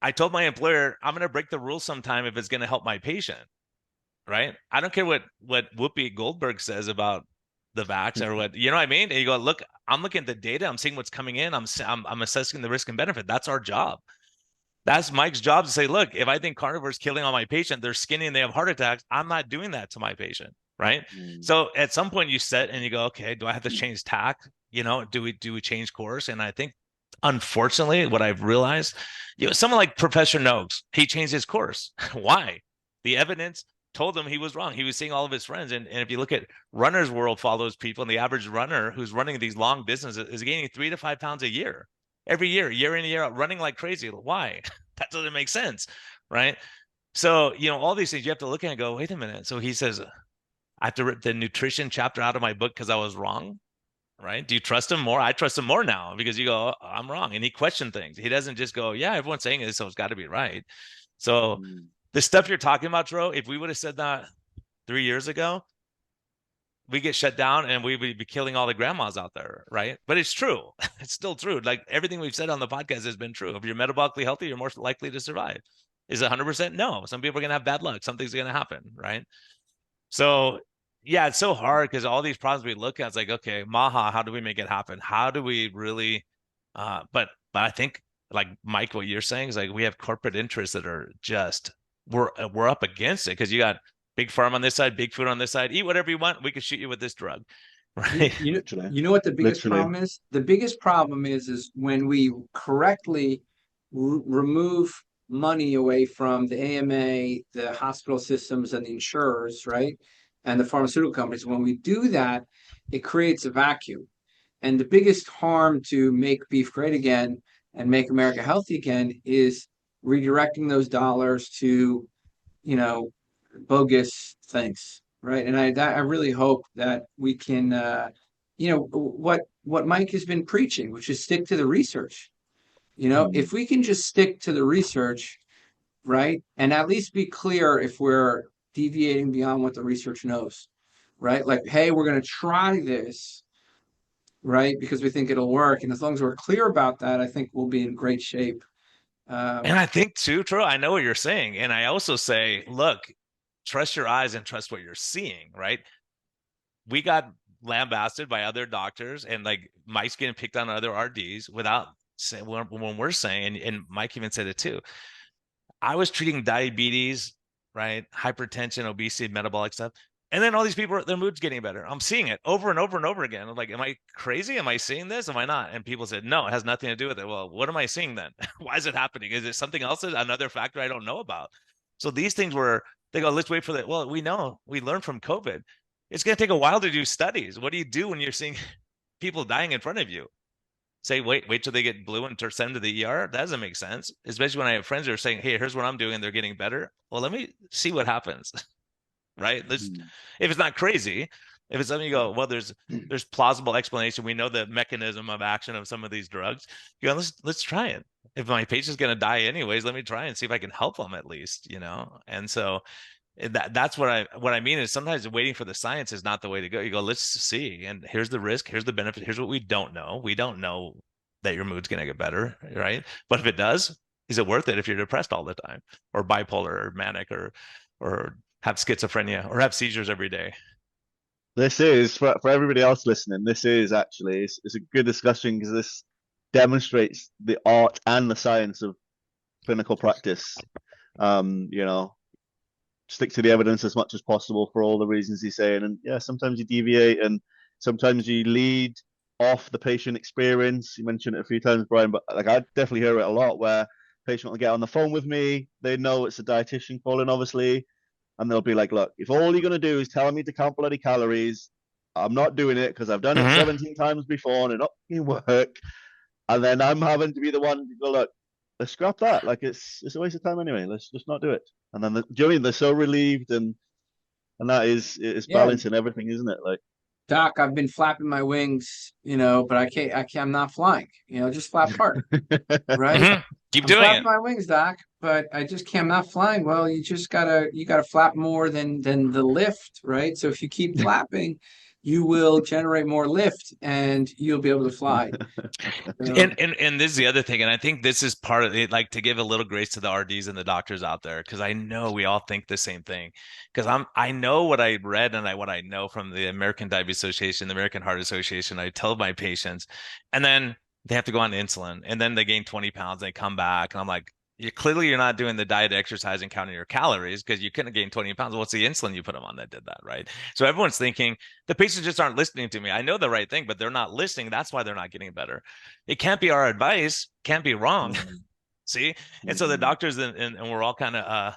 I told my employer, I'm going to break the rules sometime if it's going to help my patient. Right? I don't care what Whoopi Goldberg says about the vax or what, you know what I mean? And you go, look, I'm looking at the data. I'm seeing what's coming in. I'm assessing the risk and benefit. That's our job. That's Mike's job to say, look, if I think carnivore is killing all my patient, they're skinny and they have heart attacks, I'm not doing that to my patient. Right. So at some point you set and you go, okay, do I have to change tack? Do we change course? And I think, unfortunately, what I've realized, someone like Professor Noakes, he changed his course. Why? The evidence told him he was wrong. He was seeing all of his friends. And if you look at Runner's World follows people, and the average runner who's running these long distances is gaining 3 to 5 pounds a year, every year in and year out, running like crazy. Why? That doesn't make sense. Right. So, all these things you have to look at and go, wait a minute. So he says, I have to rip the nutrition chapter out of my book because I was wrong. Right. Do you trust him more? I trust him more now because you go, oh, I'm wrong. And he questioned things. He doesn't just go, yeah, everyone's saying it, so it's got to be right. So the stuff you're talking about, Dro, if we would have said that 3 years ago, we get shut down and we would be killing all the grandmas out there, right? But it's true. It's still true. Like everything we've said on the podcast has been true. If you're metabolically healthy, you're more likely to survive. Is it 100%? No. Some people are going to have bad luck. Something's going to happen, right? So, yeah, it's so hard because all these problems we look at, it's like, okay, Maha, how do we make it happen? How do we really, but I think like Mike, what you're saying is like, we have corporate interests that are just, we're up against it because you got big farm on this side, big food on this side. Eat whatever you want. We can shoot you with this drug, right? You know what the biggest problem is? The biggest problem is when we correctly remove money away from the AMA, the hospital systems, and the insurers, right, and the pharmaceutical companies. When we do that, it creates a vacuum. And the biggest harm to make beef great again and make America healthy again is redirecting those dollars to, you know, bogus things, right? And I really hope that we can, what Mike has been preaching, which is stick to the research. If we can just stick to the research, right, and at least be clear if we're deviating beyond what the research knows, right? Like, hey, we're going to try this, right, because we think it'll work. And as long as we're clear about that, I think we'll be in great shape. And I think too, Troy, I know what you're saying. And I also say, look, trust your eyes and trust what you're seeing, right? We got lambasted by other doctors, and like Mike's getting picked on other RDs without saying, when we're saying, and Mike even said it too. I was treating diabetes, right? Hypertension, obesity, metabolic stuff. And then all these people, their mood's getting better. I'm seeing it over and over and over again. I'm like, am I crazy? Am I seeing this? Am I not? And people said, no, it has nothing to do with it. Well, what am I seeing then? Why is it happening? Is it something else? Another factor I don't know about? So these things they go, let's wait for that. Well, we know, we learned from COVID. It's going to take a while to do studies. What do you do when you're seeing people dying in front of you? Say, wait till they get blue and send them to the ER? That doesn't make sense. Especially when I have friends who are saying, hey, here's what I'm doing, and they're getting better. Well, let me see what happens. Right? If it's not crazy, if it's something you go, well, there's plausible explanation. We know the mechanism of action of some of these drugs. You go, let's try it. If my patient's going to die anyways, let me try and see if I can help them at least, And so that's what I mean is sometimes waiting for the science is not the way to go. You go, let's see, and here's the risk, here's the benefit, here's what we don't know. We don't know that your mood's going to get better, right? But if it does, is it worth it if you're depressed all the time, or bipolar, or manic, or have schizophrenia, or have seizures every day? This is for everybody else listening. This is actually it's a good discussion because this demonstrates the art and the science of clinical practice. Stick to the evidence as much as possible for all the reasons he's saying. And yeah, sometimes you deviate and sometimes you lead off the patient experience. You mentioned it a few times, Brian, but like I definitely hear it a lot where patient will get on the phone with me. They know it's a dietitian calling, obviously. And they'll be like, look, if all you're going to do is tell me to count bloody calories, I'm not doing it because I've done it 17 times before and it doesn't work. And then I'm having to be the one to go, look, let's scrap that. Like it's a waste of time anyway. Let's just not do it. And then, do you know what I mean? They're so relieved, and that is balancing everything, isn't it? Like, Doc, I've been flapping my wings, but I can't, I'm not flying, just flap hard, right? Keep doing it. My wings, Doc, but I just can't, I'm not flying. Well, you gotta flap more than the lift, right? So if you keep flapping, you will generate more lift and you'll be able to fly. And this is the other thing, and I think this is part of it, like to give a little grace to the RDs and the doctors out there, because I know we all think the same thing. Because I know what I read and what I know from the American Diabetes Association, the American Heart Association. I tell my patients, and then they have to go on insulin, and then they gain 20 pounds, they come back, and I'm like, you're not doing the diet, exercise, and counting your calories because you couldn't gain 20 pounds. What's the insulin you put them on that did that, right? So everyone's thinking the patients just aren't listening to me. I know the right thing, but they're not listening. That's why they're not getting better. It can't be our advice. Can't be wrong. See? And so the doctors and we're all kind of,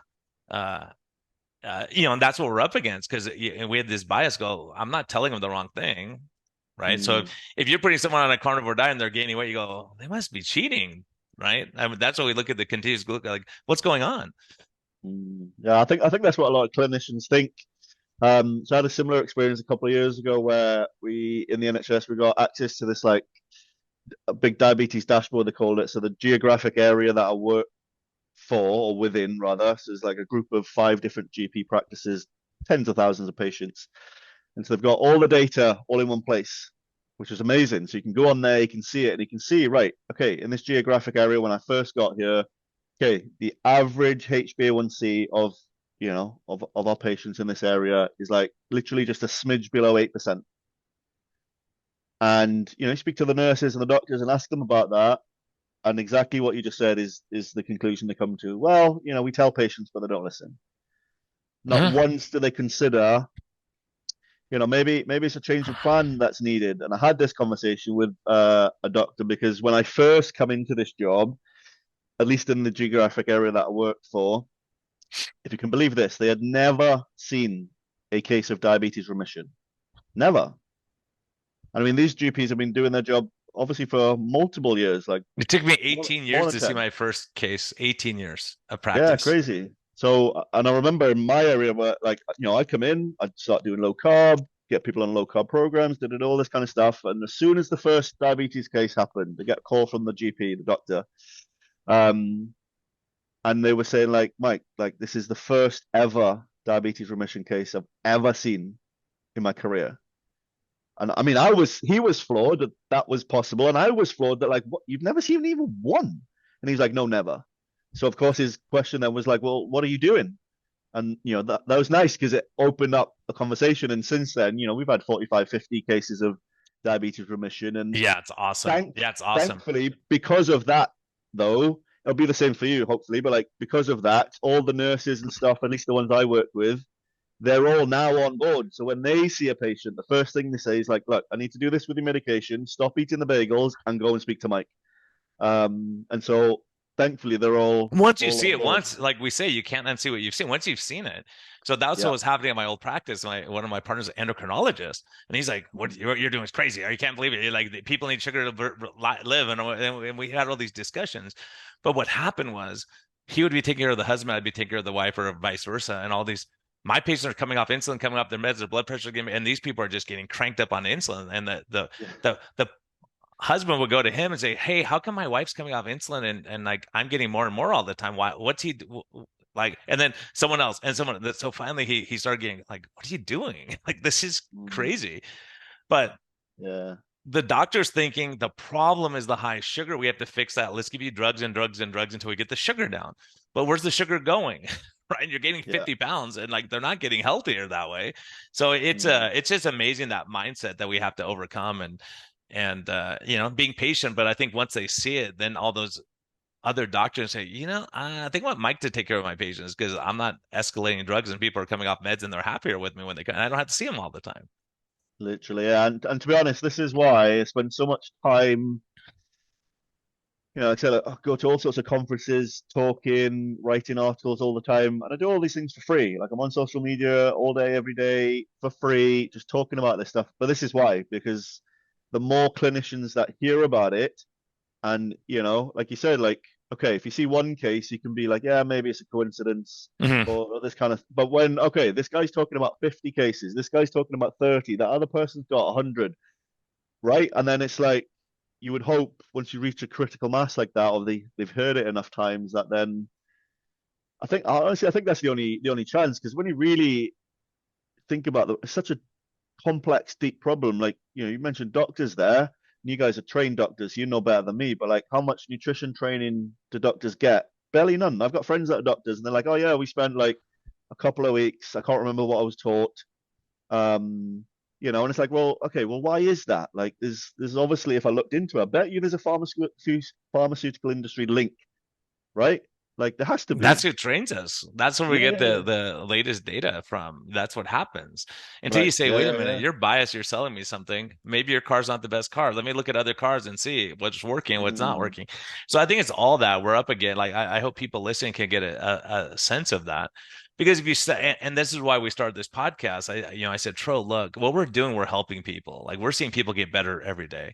and that's what we're up against because we had this bias go, I'm not telling them the wrong thing, right? So if you're putting someone on a carnivore diet and they're gaining weight, you go, they must be cheating. Right. I mean, that's why we look at the continuous look like what's going on. Yeah, I think that's what a lot of clinicians think. So I had a similar experience a couple of years ago where we in the NHS we got access to this like a big diabetes dashboard they called it. So the geographic area that I work for or within rather, so it's like a group of 5 different GP practices, tens of thousands of patients, and so they've got all the data all in one place, which is amazing. So you can go on there, you can see it, and you can see, right, okay, in this geographic area when I first got here, okay, the average HbA1c of our patients in this area is like literally just a smidge below 8%. And, you speak to the nurses and the doctors and ask them about that, and exactly what you just said is the conclusion they come to. Well, we tell patients, but they don't listen. Not once do they consider maybe it's a change of plan that's needed. And I had this conversation with a doctor because when I first come into this job, at least in the geographic area that I worked for, if you can believe this, they had never seen a case of diabetes remission. Never. I mean, these GPs have been doing their job obviously for multiple years, like It took me more, 18 more years than to see 10. my first case. 18 years of Yeah, practice. crazy. So, and I remember in my area where, like, I come in, I'd start doing low carb, get people on low carb programs, did all this kind of stuff. And as soon as the first diabetes case happened, they get a call from the GP, the doctor, um, and they were saying, like, Mike, like, this is the first ever diabetes remission case I've ever seen in my career. And I mean, he was floored that that was possible, and I was floored that, like, what, you've never seen even one? And he's like, no, never. So of course his question then was like, well, what are you doing? And that was nice because it opened up a conversation. And since then, we've had 45, 50 cases of diabetes remission, and Yeah, it's awesome. Yeah, it's awesome. thankfully, because of that, though, it'll be the same for you, hopefully. But like, because of that, all the nurses and stuff, at least the ones I work with, they're all now on board. So when they see a patient, the first thing they say is like, look, I need to do this with your medication, stop eating the bagels, and go and speak to Mike. And so thankfully they're all Once you all see on it board. once, like we say, you can't unsee what you've seen. Once you've seen it. So that's what Yeah. was happening at my old practice. One of my partners, an endocrinologist, and he's like, what you're doing is crazy. You can't believe it. You're like, people need sugar to live. And we had all these discussions. But what happened was he would be taking care of the husband, I'd be taking care of the wife, or vice versa. And all these, my patients are coming off insulin, coming off their meds, their blood pressure, and these people are just getting cranked up on insulin. And the husband would go to him and say, hey, how come my wife's coming off insulin and like I'm getting more and more all the time? What's he like? And then someone else and someone. So finally he started getting like, what are you doing? Like, this is crazy. But Yeah. the doctor's thinking the problem is the high sugar. We have to fix that. Let's give you drugs and drugs and drugs until we get the sugar down. But where's the sugar going? Right? You're gaining 50 pounds and like they're not getting healthier that way. So it's just amazing, that mindset that we have to overcome, and being patient. But I think once they see it, then all those other doctors say, I think I want Mike to take care of my patients because I'm not escalating drugs and people are coming off meds and they're happier with me when they come. And I don't have to see them all the time. Literally, yeah. And to be honest, this is why I spend so much time. Like I said, I go to all sorts of conferences, talking, writing articles all the time, and I do all these things for free. Like, I'm on social media all day, every day for free, just talking about this stuff. But this is why, because the more clinicians that hear about it, and like you said, like, okay, if you see one case, you can be like, yeah, maybe it's a coincidence, or this kind of. But when, okay, this guy's talking about 50 cases, this guy's talking about 30, that other person's got 100, right? And then it's like, you would hope once you reach a critical mass like that, or they've heard it enough times, that then I think that's the only chance. Because when you really think about it's such a complex, deep problem. Like, you mentioned doctors there, and you guys are trained doctors, you know better than me, but like, how much nutrition training do doctors get? Barely none. I've got friends that are doctors and they're like, oh yeah, we spent like a couple of weeks, I can't remember what I was taught. And it's like, well, okay, well, why is that? Like, there's obviously, if I looked into it, I bet you there's a pharmaceutical industry link, right? Like, there has to be. That's who trains us. That's where we get Yeah. the latest data from. That's what happens. Until Right. you say, Yeah, wait a yeah, minute, yeah. you're biased, you're selling me something. Maybe your car's not the best car. Let me look at other cars and see what's working, what's not working. So I think it's all that we're up again. Like, I hope people listening can get a sense of that. Because if you say, and this is why we started this podcast, I said, Tro, look, what we're doing, we're helping people. Like, we're seeing people get better every day.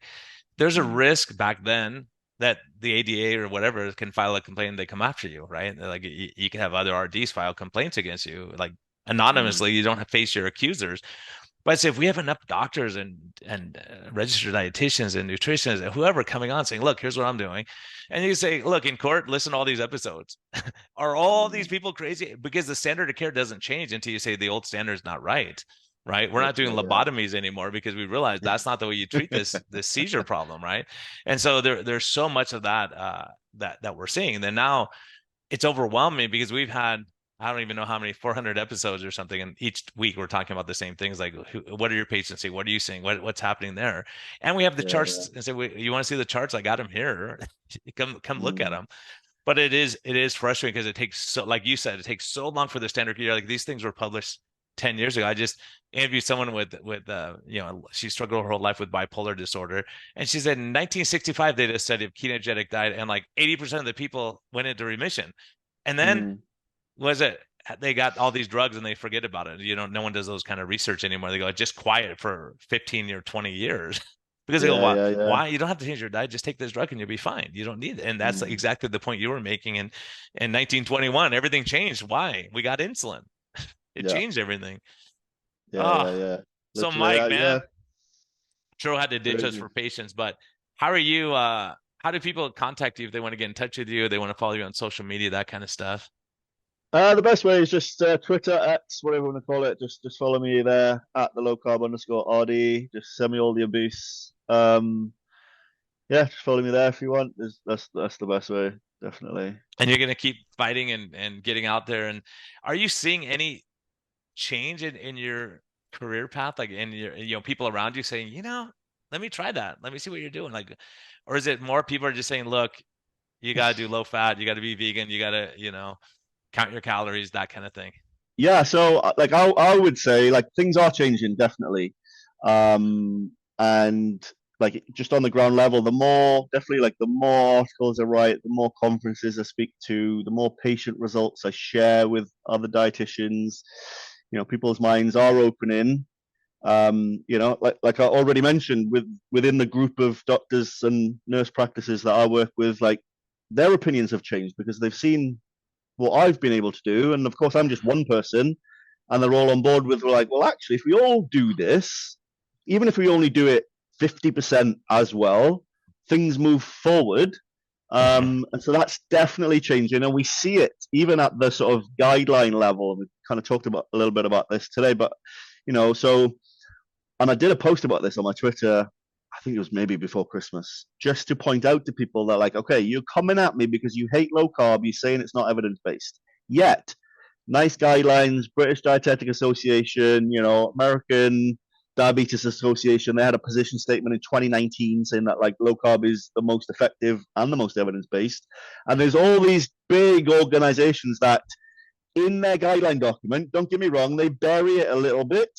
There's a risk back then that the ADA or whatever can file a complaint and they come after you, right? Like, you can have other RDs file complaints against you, like anonymously. You don't have to face your accusers. But I say, if we have enough doctors and registered dietitians and nutritionists and whoever coming on saying, look, here's what I'm doing. And you say, look, in court, listen to all these episodes. Are all these people crazy? Because the standard of care doesn't change until you say the old standard is not right. Right. We're not doing lobotomies anymore because we realize that's not the way you treat this seizure problem. Right. And so there's so much of that that we're seeing. And then now it's overwhelming because we've had, I don't even know how many, 400 episodes or something. And each week we're talking about the same things. Like, what are your patients seeing? What are you seeing? What's happening there? And we have the charts. And say, you want to see the charts? I got them here. Come look at them. But it is frustrating because it takes so, like you said, it takes so long for the standard care. Like, these things were published 10 years ago. I just interviewed someone with she struggled her whole life with bipolar disorder. And she said in 1965, they did a study of ketogenic diet and like 80% of the people went into remission. And then was it they got all these drugs and they forget about it. No one does those kind of research anymore. They go, just quiet for 15 or 20 years. Because they go, why? You don't have to change your diet. Just take this drug and you'll be fine. You don't need it. And that's exactly the point you were making. In 1921, everything changed. Why? We got insulin. It changed everything. Yeah. So Mike, man, Tro had to ditch us for patients, but how are you? How do people contact you if they want to get in touch with you? They want to follow you on social media, that kind of stuff. The best way is just Twitter, X, whatever you want to call it. Just follow me there at the @lowcarb_RD. Just send me all the abuse. Just follow me there if you want. That's the best way, definitely. And you're gonna keep fighting and getting out there. And are you seeing any change in your career path, like in your people around you saying, let me try that, let me see what you're doing, like, or is it more people are just saying, look, you got to do low fat, you got to be vegan, you got to count your calories, that kind of thing? Yeah, so like I would say like things are changing definitely, and like just on the ground level, the more articles I write, the more conferences I speak to, the more patient results I share with other dietitians. People's minds are opening. Like I already mentioned, within the group of doctors and nurse practices that I work with, like their opinions have changed because they've seen what I've been able to do. And of course, I'm just one person, and they're all on board with like, well, actually, if we all do this, even if we only do it 50% as well, things move forward. And so that's definitely changing, and we see it even at the sort of guideline level. We kind of talked about a little bit about this today, but and I did a post about this on my Twitter, I think it was maybe before Christmas, just to point out to people that like, okay, you're coming at me because you hate low carb, you're saying it's not evidence-based. Yet, nice guidelines, British Dietetic Association, American Diabetes Association, they had a position statement in 2019 saying that like low carb is the most effective and the most evidence-based. And there's all these big organizations that in their guideline document, don't get me wrong, they bury it a little bit,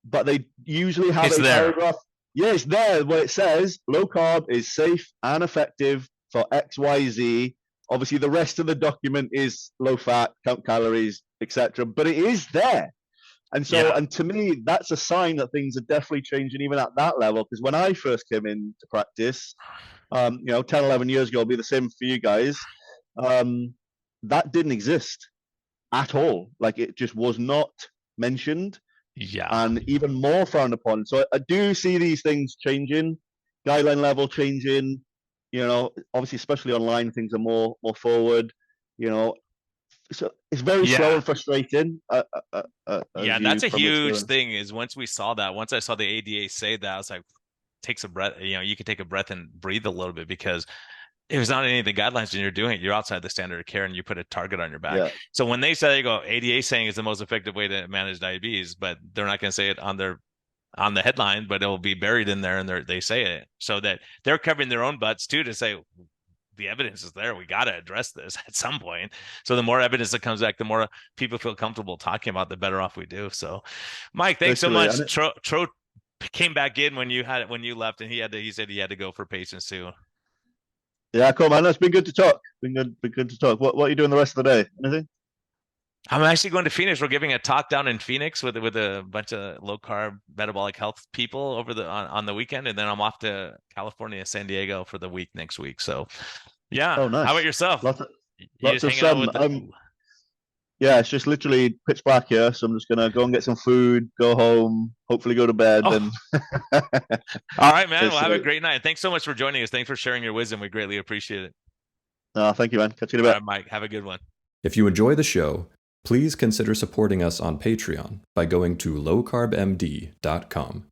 but they usually have a paragraph. Yeah, it's there where it says low carb is safe and effective for XYZ. Obviously, the rest of the document is low fat, count calories, etc. But it is there. And so, and to me, that's a sign that things are definitely changing even at that level. Because when I first came into practice, 10, 11 years ago, it'll be the same for you guys. That didn't exist at all. Like it just was not mentioned. Yeah. And even more frowned upon. So I do see these things changing, guideline level changing, obviously, especially online, things are more forward, so it's very slow and frustrating. That's a huge thing is once I saw the ADA say that, I was like, take some breath, you can take a breath and breathe a little bit, because it was not any of the guidelines and you're doing it, you're outside the standard of care and you put a target on your back. Yeah. So when they say, ADA saying is the most effective way to manage diabetes, but they're not going to say it on the headline, but it'll be buried in there and they say it, so that they're covering their own butts too, to say the evidence is there. We got to address this at some point. So the more evidence that comes back, the more people feel comfortable talking about, the better off we do. So Mike, thanks so much. Tro came back in when you left, and he said he had to go for patients too. Yeah, cool, man. It's been good to talk. Been good to talk. What are you doing the rest of the day? Anything? I'm actually going to Phoenix. We're giving a talk down in Phoenix with a bunch of low carb metabolic health people over on the weekend, and then I'm off to California, San Diego for the week next week. So, yeah. Oh, nice. How about yourself? Lots of sun. Yeah, it's just literally pitch black here, so I'm just gonna go and get some food, go home, hopefully go to bed. And all right, man. Well, have a great night. Thanks so much for joining us. Thanks for sharing your wisdom. We greatly appreciate it. Thank you, man. Catch you in a bit. All right, Mike. Have a good one. If you enjoy the show, please consider supporting us on Patreon by going to lowcarbmd.com.